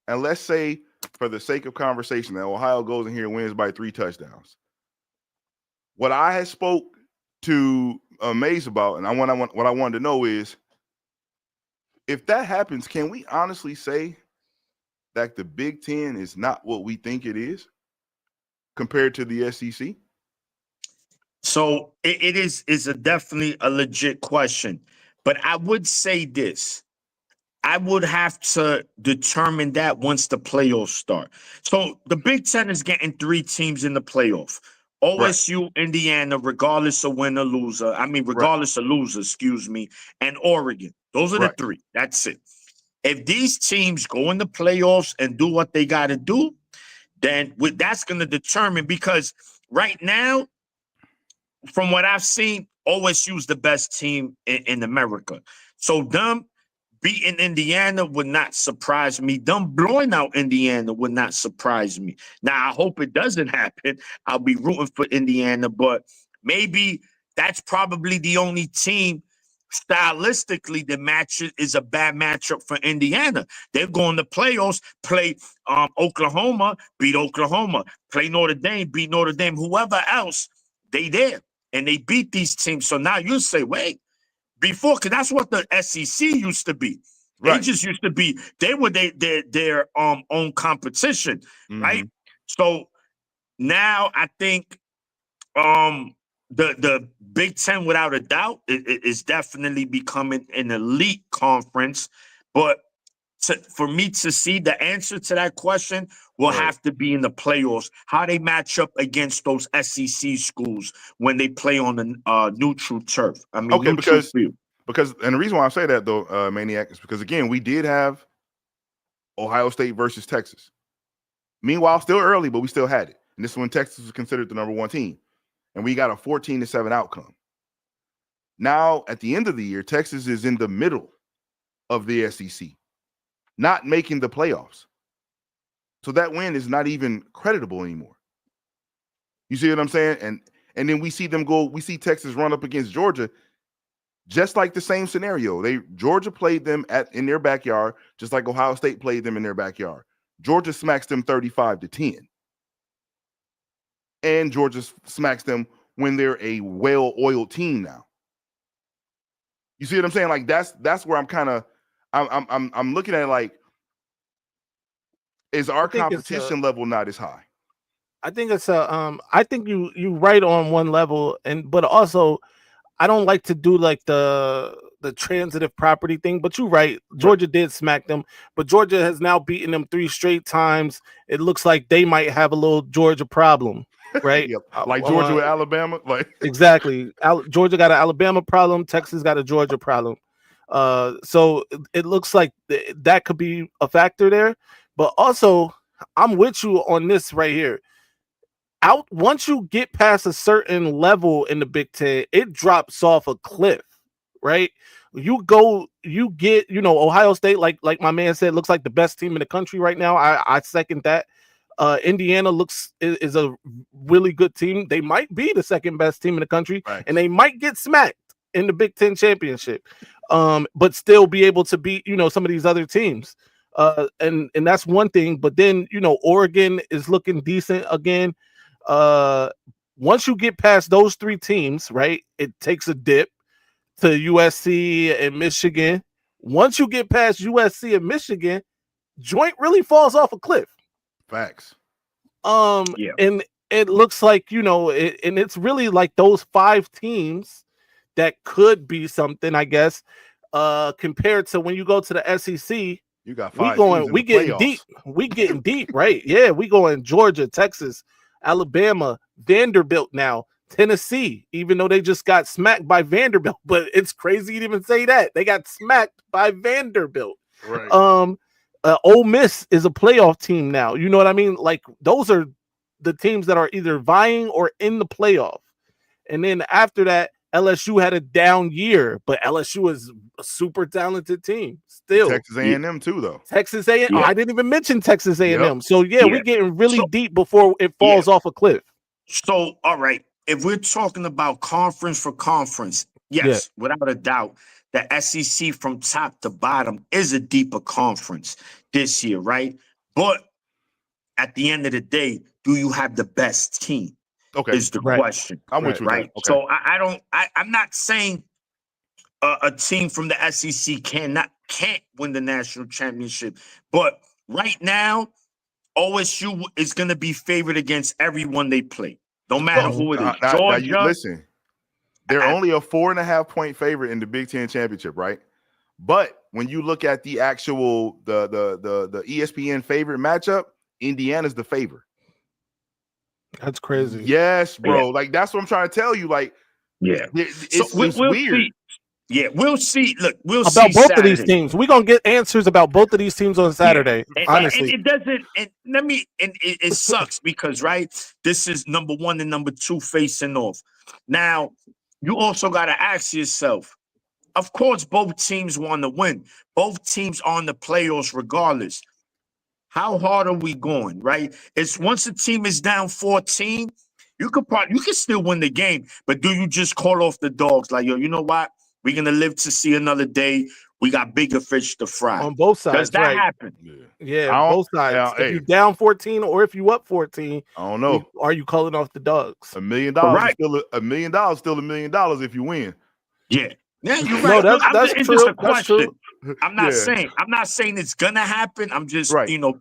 and let's say for the sake of conversation that Ohio goes in here and wins by 3 touchdowns, what I had spoke to Maize about, and what I wanted to know is, if that happens, can we honestly say that the Big Ten is not what we think it is compared to the SEC? So it is a definitely a legit question. But I would say this. I would have to determine that once the playoffs start. So the Big Ten is getting 3 teams in the playoff. OSU, Indiana, regardless of win or loser. I mean, regardless of loser, excuse me, and Oregon. Those are the 3. That's it. If these teams go in the playoffs and do what they got to do, then that's going to determine, because right now, from what I've seen, OSU is the best team in America. So them beating Indiana would not surprise me. Them blowing out Indiana would not surprise me. Now, I hope it doesn't happen. I'll be rooting for Indiana, but maybe that's probably the only team stylistically the match is a bad matchup for Indiana. They're going to playoffs, play Oklahoma, beat Oklahoma, play Notre Dame, beat Notre Dame, whoever else, they there. And they beat these teams. So now you say, wait, before, because that's what the SEC used to be. They just used to be, they were their own competition, right? So now I think the Big Ten, without a doubt, is definitely becoming an elite conference. But for me to see the answer to that question will have to be in the playoffs, how they match up against those SEC schools when they play on the neutral turf. I mean, because and the reason why I say that, though, Maniac, is because, again, we did have Ohio State versus Texas. Meanwhile, still early, but we still had it. And this is when Texas was considered the number 1 team. And we got a 14-7 outcome. Now, at the end of the year, Texas is in the middle of the SEC, not making the playoffs. So that win is not even creditable anymore. You see what I'm saying? And then we see Texas run up against Georgia, just like the same scenario. Georgia played them in their backyard, just like Ohio State played them in their backyard. Georgia smacks them 35-10. And Georgia smacks them when they're a well-oiled team now. You see what I'm saying? Like that's where I'm kind of I'm looking at it like, is our competition level not as high? I think it's I think you right on one level, but also I don't like to do like the transitive property thing, but you're right. Georgia did smack them, but Georgia has now beaten them 3 straight times. It looks like they might have a little Georgia problem, right? Like Georgia with Alabama, like exactly. Georgia got an Alabama problem. Texas got a Georgia problem. So it looks like that could be a factor there. But also, I'm with you on this right here. Once you get past a certain level in the Big Ten, it drops off a cliff, right? You get, Ohio State, like my man said, looks like the best team in the country right now. I second that. Indiana is a really good team. They might be the second best team in the country, and they might get smacked in the Big Ten championship, but still be able to beat, some of these other teams. And that's one thing. But then, Oregon is looking decent again. Once you get past those 3 teams, right, it takes a dip to USC and Michigan. Once you get past USC and Michigan, joint really falls off a cliff. Facts. And it looks like, and it's really like those 5 teams that could be something, I guess, compared to when you go to the SEC. You got 5 teams in the getting playoffs. deep. We getting deep, right? Yeah, we going Georgia, Texas, Alabama, Vanderbilt now, Tennessee, even though they just got smacked by Vanderbilt. But it's crazy to even say that. They got smacked by Vanderbilt. Right. Ole Miss is a playoff team now. You know what I mean? Like, those are the teams that are either vying or in the playoff. And then after that, LSU had a down year, but LSU is a super talented team still. Texas A&M too, though. Texas A&M. Yeah. I didn't even mention Texas A&M. So we're getting really deep before it falls off a cliff. So, all right, if we're talking about conference for conference, yes, without a doubt, the SEC from top to bottom is a deeper conference this year, right? But at the end of the day, do you have the best team? Okay, Is the Right. question, I'm with you. right? With that. Okay. So I'm not saying a team from the SEC can't win the national championship, but right now, OSU is going to be favored against everyone they play, no matter who it is. Now you Georgia, listen. They're only a 4.5 point favorite in the Big Ten championship, right? But when you look at the actual the ESPN favorite matchup, Indiana's the favor. That's crazy. Yes, bro. Yeah. Like that's what I'm trying to tell you. Like, yeah. it's So we'll weird. see. Yeah, we'll see. Look, we'll About see both Saturday. of these teams. We're gonna get answers about both of these teams on Saturday. And Honestly. it doesn't. And it sucks because this is number one and number two facing off. Now you also got to ask yourself. Of course, both teams want to win. Both teams are in the playoffs regardless. How hard are we going? Right? It's once a team is down 14, you can still win the game, but do you just call off the dogs like, yo, you know what? We're gonna live to see another day. We got bigger fish to fry. On both sides, does that happen? Yeah, both sides. Yeah, if you down 14 or if you up 14, I don't know. Are you calling off the dogs? $1 million Right. is still $1 million, still $1 million if you win. Yeah, you're No, right. that's it's true. just a That's question. true. I'm not saying it's gonna happen. I'm just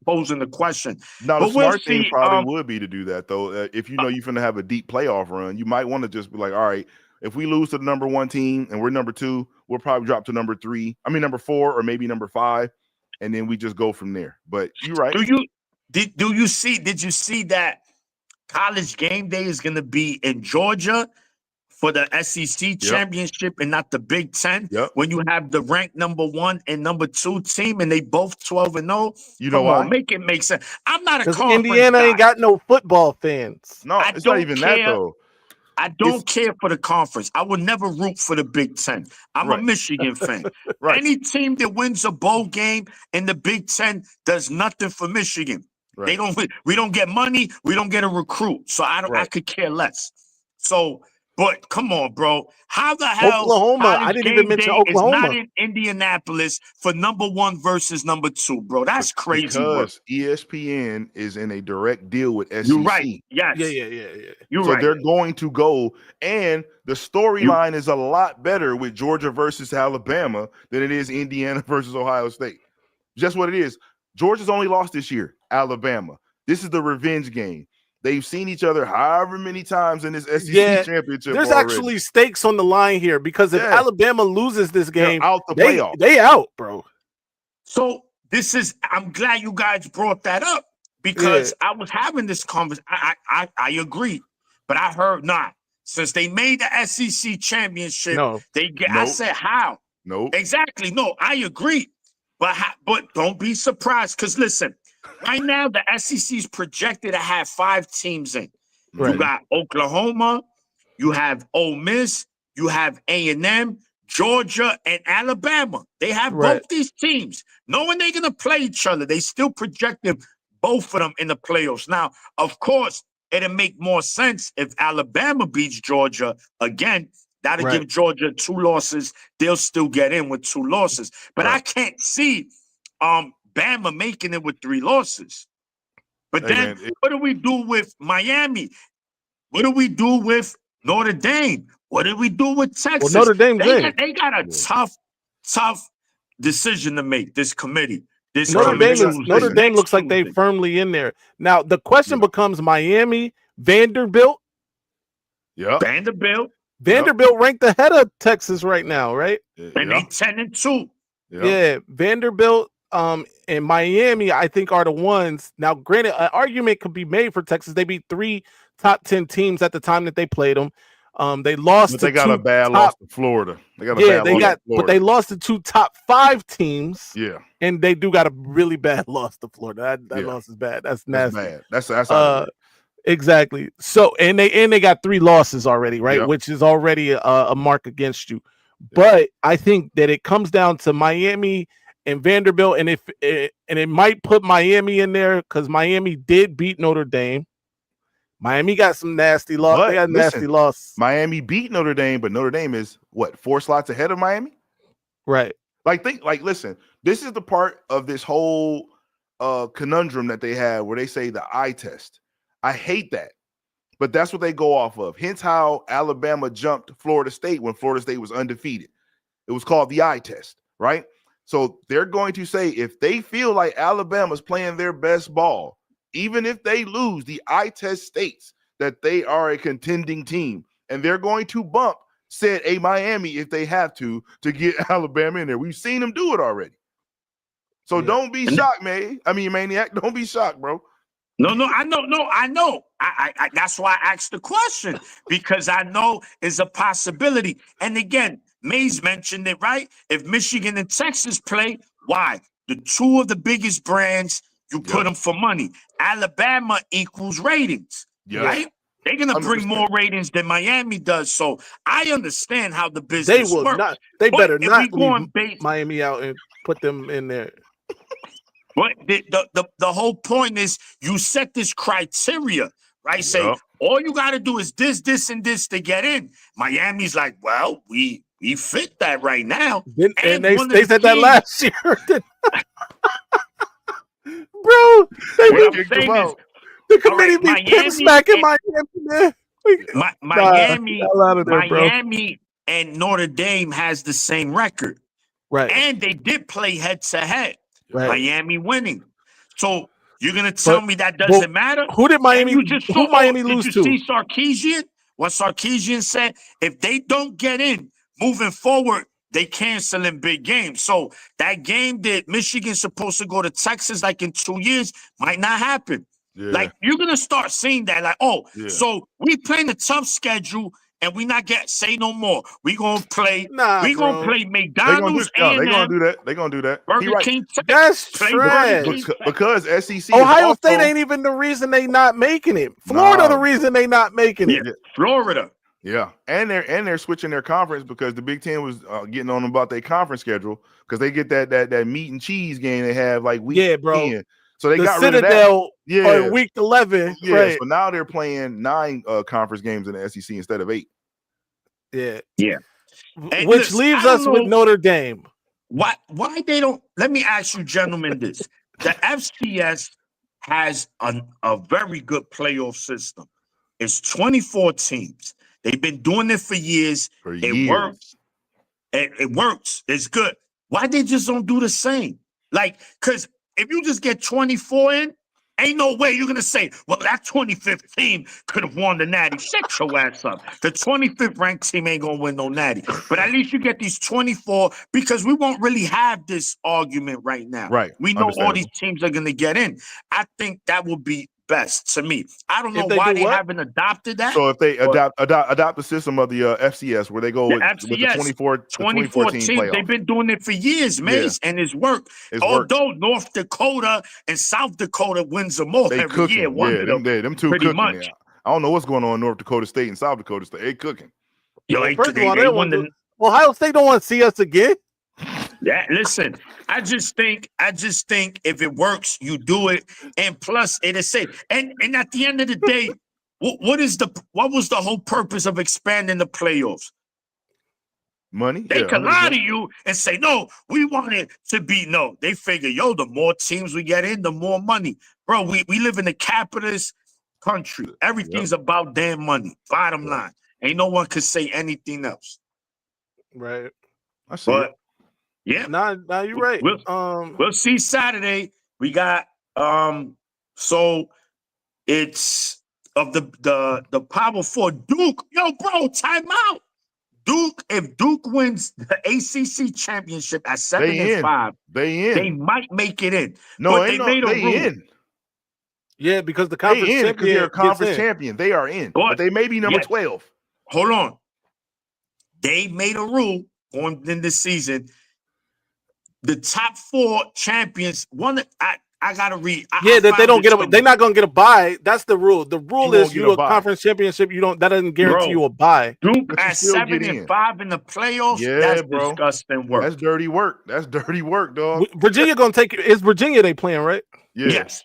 posing the question. Now the But we'll smart thing see, probably would be to do that though. If you know you're gonna have a deep playoff run, you might want to just be like, all right, if we lose to the number one team and we're number two, we'll probably drop to number 4, or maybe number 5, and then we just go from there. But you're right. Did you see that College Game Day is gonna be in Georgia for the SEC championship and not the Big Ten? When you have the ranked number 1 and number 2 team and they both 12-0, you know why? Make it make sense. I'm not a Because conference Indiana guy. ain't got no football fans. No, it's not even that though. I don't care for the conference. I would never root for the Big Ten. I'm a Michigan fan. Any team that wins a bowl game in the Big Ten does nothing for Michigan. We don't get money. We don't get a recruit. So I could care less. So, but come on, bro. How the hell Oklahoma? I didn't even mention Oklahoma. It's not in Indianapolis for number 1 versus number 2, bro. That's crazy. Because ESPN is in a direct deal with SEC. You're right. Yes. Yeah. So they're going to go, and the storyline is a lot better with Georgia versus Alabama than it is Indiana versus Ohio State. Just what it is. Georgia's only lost this year. Alabama. This is the revenge game. They've seen each other however many times in this SEC championship. There's actually stakes on the line here because if Alabama loses this game, they're out the playoff. They out, bro. So I'm glad you guys brought that up because I was having this conversation. I agree, but I heard not. Since they made the SEC championship, I said how? No. Exactly. No, I agree. But don't be surprised because listen, right now the SEC is projected to have 5 teams in. You got Oklahoma, you have Ole Miss, you have A&M, Georgia, and Alabama. They have both these teams. Knowing they're going to play each other, they still projected both of them in the playoffs. Now, of course, it'll make more sense if Alabama beats Georgia again. That'll give Georgia 2 losses. They'll still get in with 2 losses. But I can't see Bama making it with 3 losses. But then what do we do with Miami? What do we do with Notre Dame? What do we do with Texas? Well, Notre Dame's in. They got a tough decision to make, this committee. Notre Dame looks like they firmly in there. Now, the question becomes Miami, Vanderbilt. Yeah. Vanderbilt ranked ahead of Texas right now, right? And they 10-2. Yeah, Vanderbilt and Miami, I think, are the ones. Now, granted, an argument could be made for Texas. They beat 3 top 10 teams at the time that they played them. They lost. But they got a bad loss to Florida. But they lost to 2 top 5 teams. Yeah, and they do got a really bad loss to Florida. That loss is bad. That's nasty. That's bad. Exactly. So and they got 3 losses already, right? Which is already a mark against you. But I think that it comes down to Miami and Vanderbilt, and it might put Miami in there because Miami did beat Notre Dame. Miami got some nasty loss. But They got listen, nasty loss. Miami beat Notre Dame, but Notre Dame is what, 4 slots ahead of Miami? Right. Listen, this is the part of this whole conundrum that they have where they say the eye test. I hate that, but that's what they go off of. Hence how Alabama jumped Florida State when Florida State was undefeated. It was called the eye test, right? So they're going to say if they feel like Alabama's playing their best ball, even if they lose, the eye test states that they are a contending team, and they're going to bump said a Miami if they have to get Alabama in there. We've seen them do it already. So don't be shocked, man. I mean, Maniac, don't be shocked, bro. No, I know. I that's why I asked the question, because I know it's a possibility. And again, Maize mentioned it, right? If Michigan and Texas play, why? The two of the biggest brands, you put them for money. Alabama equals ratings, right? They're going to bring 100%. more ratings than Miami does. So I understand how the They business will works. not. They But better if not we going leave based- Miami out and put them in there. But the whole point is you set this criteria, right? Say all you got to do is this, and this to get in. Miami's like, well, we fit that right now. And they said that last year. Bro, the committee be pimp smacking Miami, man. Miami and Notre Dame has the same record. Right. And they did play head to head. Right. Miami winning. So you're gonna tell me that doesn't matter? Who did Miami? Who Miami lose to? Did you see Sarkisian? What Sarkisian said? If they don't get in moving forward, they canceling big games. So that game that Michigan's supposed to go to Texas like in 2 years might not happen. Yeah. Like you're gonna start seeing that. Like, so we playing a tough schedule. And we not say no more. We gonna play. Gonna play McDonald's. They're gonna do that. They're gonna do that. Burger King. That's trash. Because SEC. Ohio State ain't even the reason they not making it. Florida, the reason they not making it. Florida. Yeah, and they're switching their conference because the Big Ten was getting on them about their conference schedule because they get that meat and cheese game they have like week 10. So they got Citadel rid of that. on week 11. Yeah, right. So now they're playing 9 conference games in the SEC instead of 8. Yeah. And which leaves us with Notre Dame. Why they don't? Let me ask you, gentlemen, this: the FCS has a very good playoff system. It's 24 teams. They've been doing it for years. It works. It works. It's good. Why they just don't do the same? Like, because if you just get 24 in, ain't no way you're going to say, well, that 25th team could have won the Natty. Shut your ass up. The 25th ranked team ain't going to win no Natty. But at least you get these 24 because we won't really have this argument right now. Right. We know all these teams are going to get in. I think that would be best to me. I don't know why they haven't adopted that. So if they adopt the system of the FCS where they go with the 24 teams, they've been doing it for years, Maize, and it's worked. Although North Dakota and South Dakota wins them all every year. Them two pretty cooking. Much. Yeah. I don't know what's going on in North Dakota State and South Dakota State. They cooking. First of all, Ohio State don't want to see us again. Yeah, listen. I just think if it works, you do it, and plus it is safe. And at the end of the day, what was the whole purpose of expanding the playoffs? Money. They can lie to you and say, no, we want it to be no. They figure, the more teams we get in, the more money. Bro, we live in a capitalist country. Everything's about damn money. Bottom line. Ain't no one could say anything else. Right. I see. But yeah. Now you're right. We'll see Saturday. We got so it's of the Power 4 Duke. Yo, bro, time out. Duke, if Duke wins the ACC championship at 7-5, they might make it in. No, but they made a rule. In. Yeah, because the conference champion, they're a conference champion. They are in. But they may be number 12. Hold on. They made a rule going in this season. The top 4 champions, I gotta read. That they don't get a. They're not gonna get a bye. That's the rule. The rule is you a conference championship. You don't. That doesn't guarantee you a bye. Duke at 7-5 in the playoffs. Yeah, that's disgusting work. That's dirty work. That's dirty work, dog. Virginia gonna take. Is Virginia they playing right? Yes,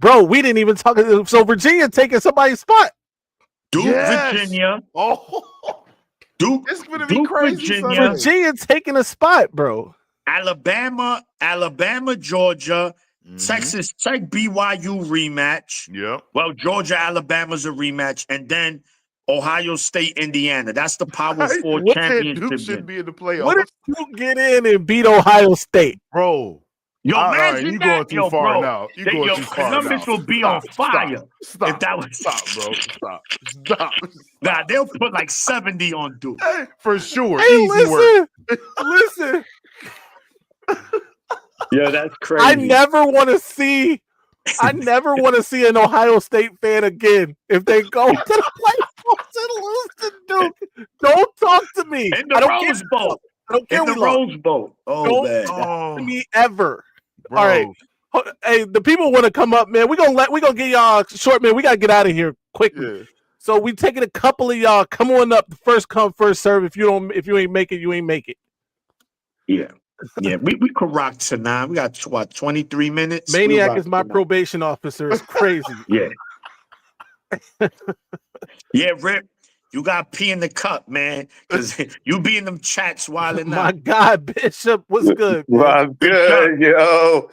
bro. We didn't even talk. So Virginia taking somebody's spot. Duke, Yes. Virginia. Oh, Duke, it's gonna be Duke, crazy. Virginia. Sunday. Virginia taking a spot, bro. Alabama, Georgia, Mhm. Texas Tech, BYU rematch. Yep. Well, Georgia, Alabama's a rematch, and then Ohio State, Indiana. That's the Power Four What Said Duke championship should game. be in the What playoffs, if Duke get in and beat Ohio State? bro. Yo, All right, imagine you that. going too Yo, far bro. now. You going too far Columbus now. will be on fire. Stop. If that was Stop, bro. Stop. Nah, they'll put like 70 on Duke. Hey, for sure. Hey, Easy work. listen. Yeah, that's crazy. I never want to see an Ohio State fan again if they go to the playoffs and lose to Duke. Don't talk to me. In the Rose Bowl. I don't care. In the Rose Bowl. Oh, Don't man. talk to me ever. Bro. All right. Hey, the people want to come up, man. We're gonna get y'all short, man. We gotta get out of here quickly. Yeah. So we taking a couple of y'all. Come on up. First come, first serve. If you ain't make it, you ain't make it. Yeah. Yeah, we could rock tonight. We got 23 minutes. Maniac is my probation officer. It's crazy. Yeah. Yeah, Rip. You got pee in the cup, man. Because you be in them chats wilding My out. God, Bishop, what's good, man? Well, good, yo.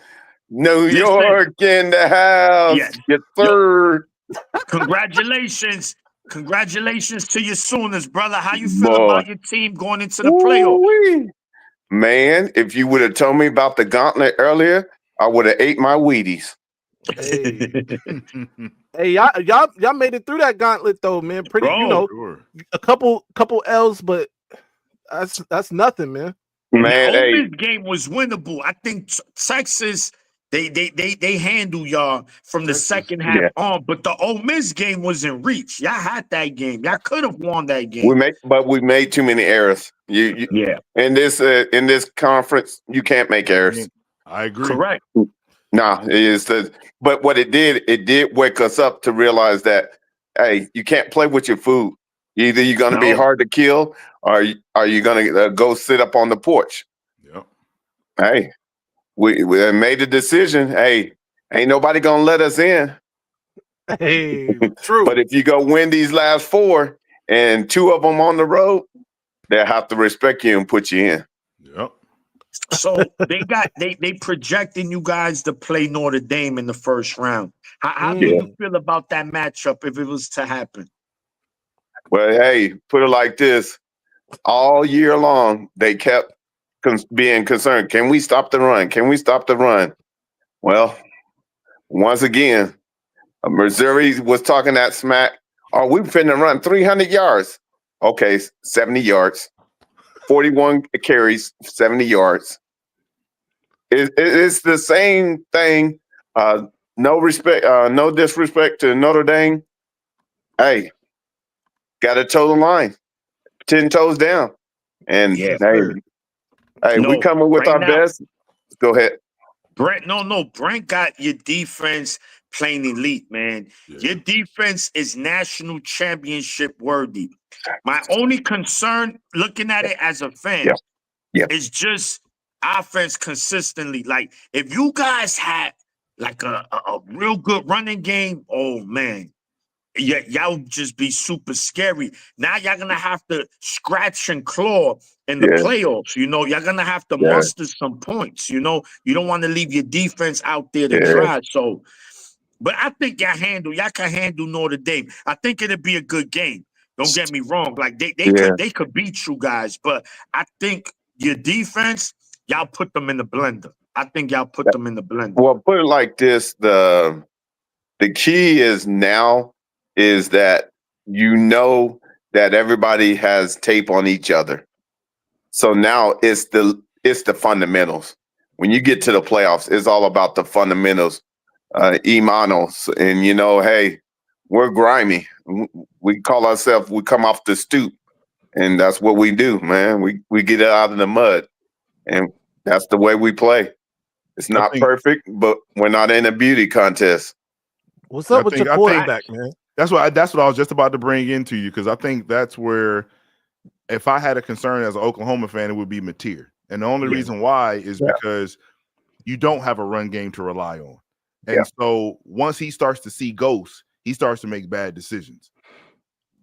New Yes, York in the house. Yes. Yes, sir. Congratulations. Congratulations to your Sooners, brother. How you feel Boy. about your team going into the playoffs? Ooh-wee. Man, if you would have told me about the gauntlet earlier, I would have ate my Wheaties. Hey, y'all made it through that gauntlet though, man. Pretty, Bro, Sure. a couple L's, but that's nothing, man. Man, the Ole hey, Miss game was winnable. I think Texas they handle y'all from the Texas, second half yeah. on, but the Ole Miss game was in reach. Y'all had that game. Y'all could have won that game. we made too many errors. You Yeah, in this conference, you can't make errors. I agree. correct. Nah, but what it did wake us up to realize that, hey, you can't play with your food. Either you're going to be No. hard to kill, or are you going to go sit up on the porch? Yep. Hey, we made a decision. Hey, ain't nobody going to let us in. Hey, true. But if you go win these last 4 and 2 of them on the road, they'll have to respect you and put you in. Yep. So they projecting you guys to play Notre Dame in the first round. How do you feel about that matchup if it was to happen? Well, hey, put it like this. All year long, they kept being concerned. Can we stop the run? Can we stop the run? Well, once again, Missouri was talking that smack. Oh, we finna run 300 yards. Okay, 70 yards. 41 carries, 70 yards. It's the same thing. No disrespect to Notre Dame. Hey, got to toe the line, 10 toes down, and Yeah. hey, we coming with our best. Go ahead, Brent. No, Brent got your defense playing elite, man. Yeah. Your defense is national championship worthy. My only concern, looking at it as a fan, is just offense consistently. Like, if you guys had like a real good running game, oh man, y'all would just be super scary. Now y'all gonna have to scratch and claw in the playoffs. You know, y'all gonna have to muster some points. You know, you don't want to leave your defense out there to dry. So, but I think y'all can handle Notre Dame. I think it'd be a good game. Don't get me wrong. Like they could beat you guys, but I think your defense, y'all put them in the blender. I think y'all put them in the blender. Well, put it like this: the key is now is that you know that everybody has tape on each other. So now it's the fundamentals. When you get to the playoffs, it's all about the fundamentals, imanos, and hey, we're grimy. We call ourselves. We come off the stoop, and that's what we do, man. We get it out of the mud, and that's the way we play. It's not perfect, but we're not in a beauty contest. What's up with your quarterback, man? That's what I was just about to bring into you, because I think that's where, if I had a concern as an Oklahoma fan, it would be Mateer. And the only reason why is because you don't have a run game to rely on. And so once he starts to see ghosts, he starts to make bad decisions.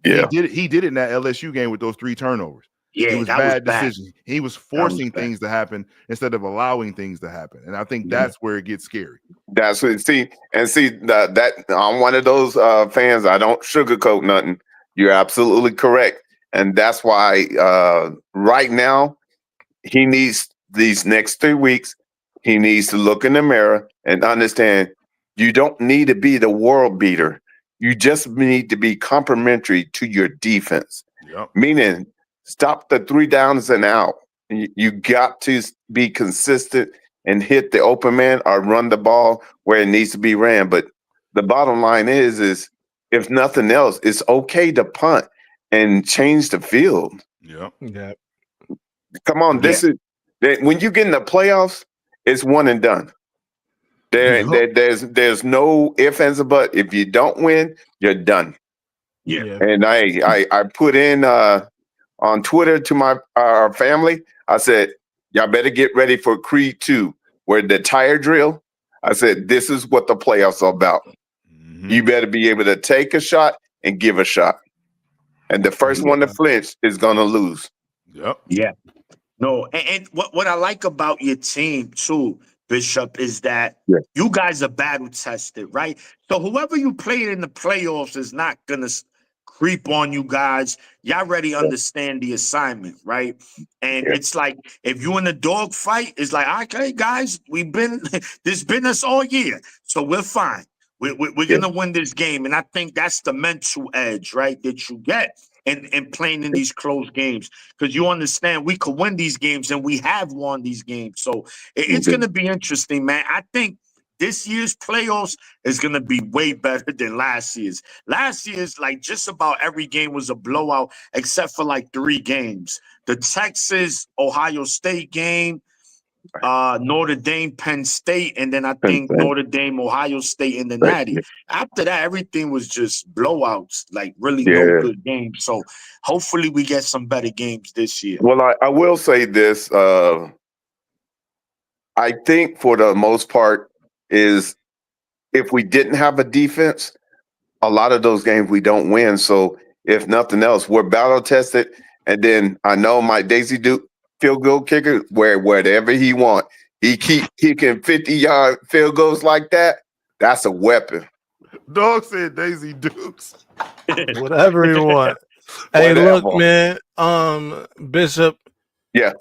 Yeah. He did it in that LSU game with those 3 turnovers. Yeah, It was that bad was bad. decisions. He was That was forcing bad. things to happen instead of allowing things to happen. And I think Yeah. that's where it gets scary. That's what see that I'm one of those fans. I don't sugarcoat nothing. You're absolutely correct, and that's why right now he needs these next 3 weeks. He needs to look in the mirror and understand you don't need to be the world beater. You just need to be complementary to your defense. Yep. Meaning, stop the 3 downs and out. You got to be consistent and hit the open man or run the ball where it needs to be ran. But the bottom line is if nothing else, it's okay to punt and change the field. Yep. Yeah. Come on, this is when you get in the playoffs, it's one and done. There's no ifs, ands, or buts. If you don't win, you're done. Yeah. And I put in on Twitter to our family. I said, y'all better get ready for Creed 2, where the tire drill. I said, this is what the playoffs are about. Mm-hmm. You better be able to take a shot and give a shot. And the first one to flinch is going to lose. Yep. Yeah. No, and what I like about your team too, Bishop, is that you guys are battle tested, right? So whoever you played in the playoffs is not gonna creep on you guys. Y'all already understand the assignment, right? And it's like if you in a dog fight, it's like, okay, guys, we've been this been us all year, so we're fine. We're gonna win this game, and I think that's the mental edge, right, that you get. And playing in these close games, because you understand we could win these games and we have won these games. So it's going to be interesting, man. I think this year's playoffs is going to be way better than last year's. Last year's, like, just about every game was a blowout except for like 3 games. The Texas Ohio State game, Notre Dame, Penn State, and then I think Notre Dame, Ohio State, and the Natty. After that, everything was just blowouts, like really no good games. So hopefully we get some better games this year. Well, I will say this. I think for the most part is if we didn't have a defense, a lot of those games we don't win. So if nothing else, we're battle tested. And then I know my Daisy Duke field goal kicker, wherever he want, he keep kicking 50-yard field goals like that. That's a weapon. Dog said Daisy Dukes. Whatever you want. Hey, look, man. Bishop. Yeah.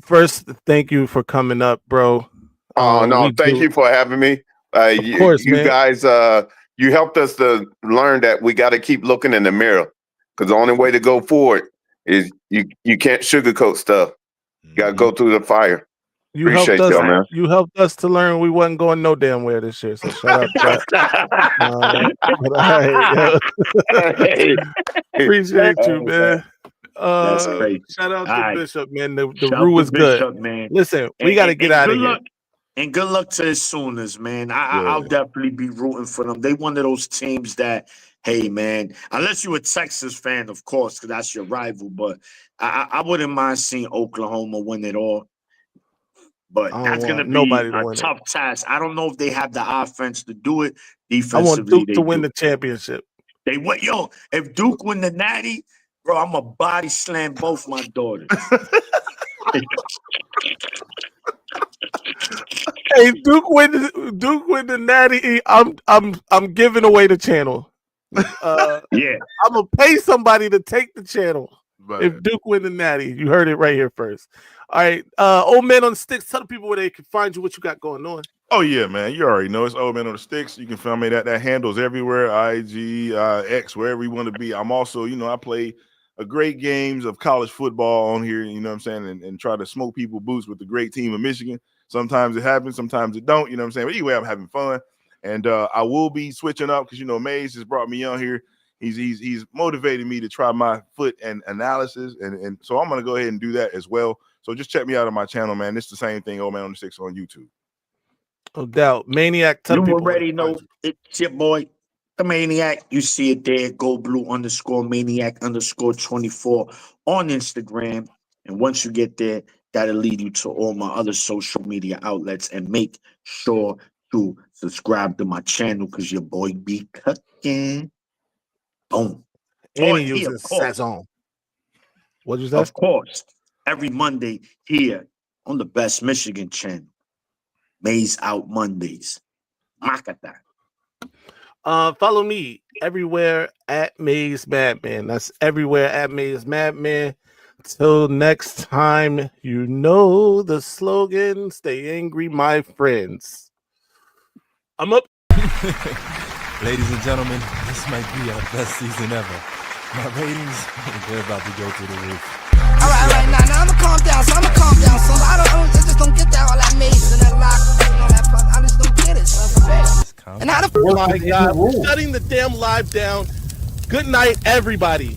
First, thank you for coming up, bro. Oh no, thank you for having me. Of course, you guys. You helped us to learn that we got to keep looking in the mirror, because the only way to go forward is you can't sugarcoat stuff. You got to go through the fire. You helped us, man. You helped us to learn we wasn't going no damn where this year. So shout out to that. Appreciate you, man. That's great. Shout out to Bishop, man. The Shout Rue is good. Bishop, man. Listen, we got to get out of here. And good luck to the Sooners, man. I'll definitely be rooting for them. They one of those teams that, hey, man, unless you're a Texas fan, of course, because that's your rival. But I wouldn't mind seeing Oklahoma win it all. But that's going to be a tough task. I don't know if they have the offense to do it. Defensively, I want Duke to win the championship. They went, if Duke win the Natty, bro, I'm a body slam both my daughters. Hey, Duke win the Natty. I'm giving away the channel. I'm gonna pay somebody to take the channel. If Duke win the Natty, you heard it right here first. All right, Old Man on the Sticks. Tell the people where they can find you, what you got going on. Oh yeah, man. You already know it's Old Man on the Sticks. You can find me that handles everywhere, IG, X, wherever you want to be. I'm also, I play a great games of college football on here. You know what I'm saying, and try to smoke people boots with the great team of Michigan. Sometimes it happens, sometimes it don't. You know what I'm saying. But anyway, I'm having fun, and I will be switching up because Maize has brought me on here. He's motivated me to try my foot and analysis, and so I'm gonna go ahead and do that as well. So just check me out on my channel, man. It's the same thing, Old Man on the Sticks on YouTube. No doubt, Maniac. Tell you people already know it's your boy, the Maniac. You see it there, GoBlue_Maniac_24 on Instagram, and once you get there, that'll lead you to all my other social media outlets. And make sure to subscribe to my channel because your boy be cooking. Boom. And he here, using of course. Sazon. What'd you say? Of course. Every Monday here on the Best Michigan channel. Maize Out Mondays. Makata. Follow me everywhere at Maize Madman. That's everywhere at Maize Madman. Till next time, you know the slogan, stay angry, my friends. I'm up. Ladies and gentlemen, this might be our best season ever. My ratings, they're about to go through the roof. All right, now I'ma calm down. So I just don't get that all that Maize and that lock and all that. I just don't get it. So and how the Oh my God, we're shutting the damn live down. Good night, everybody.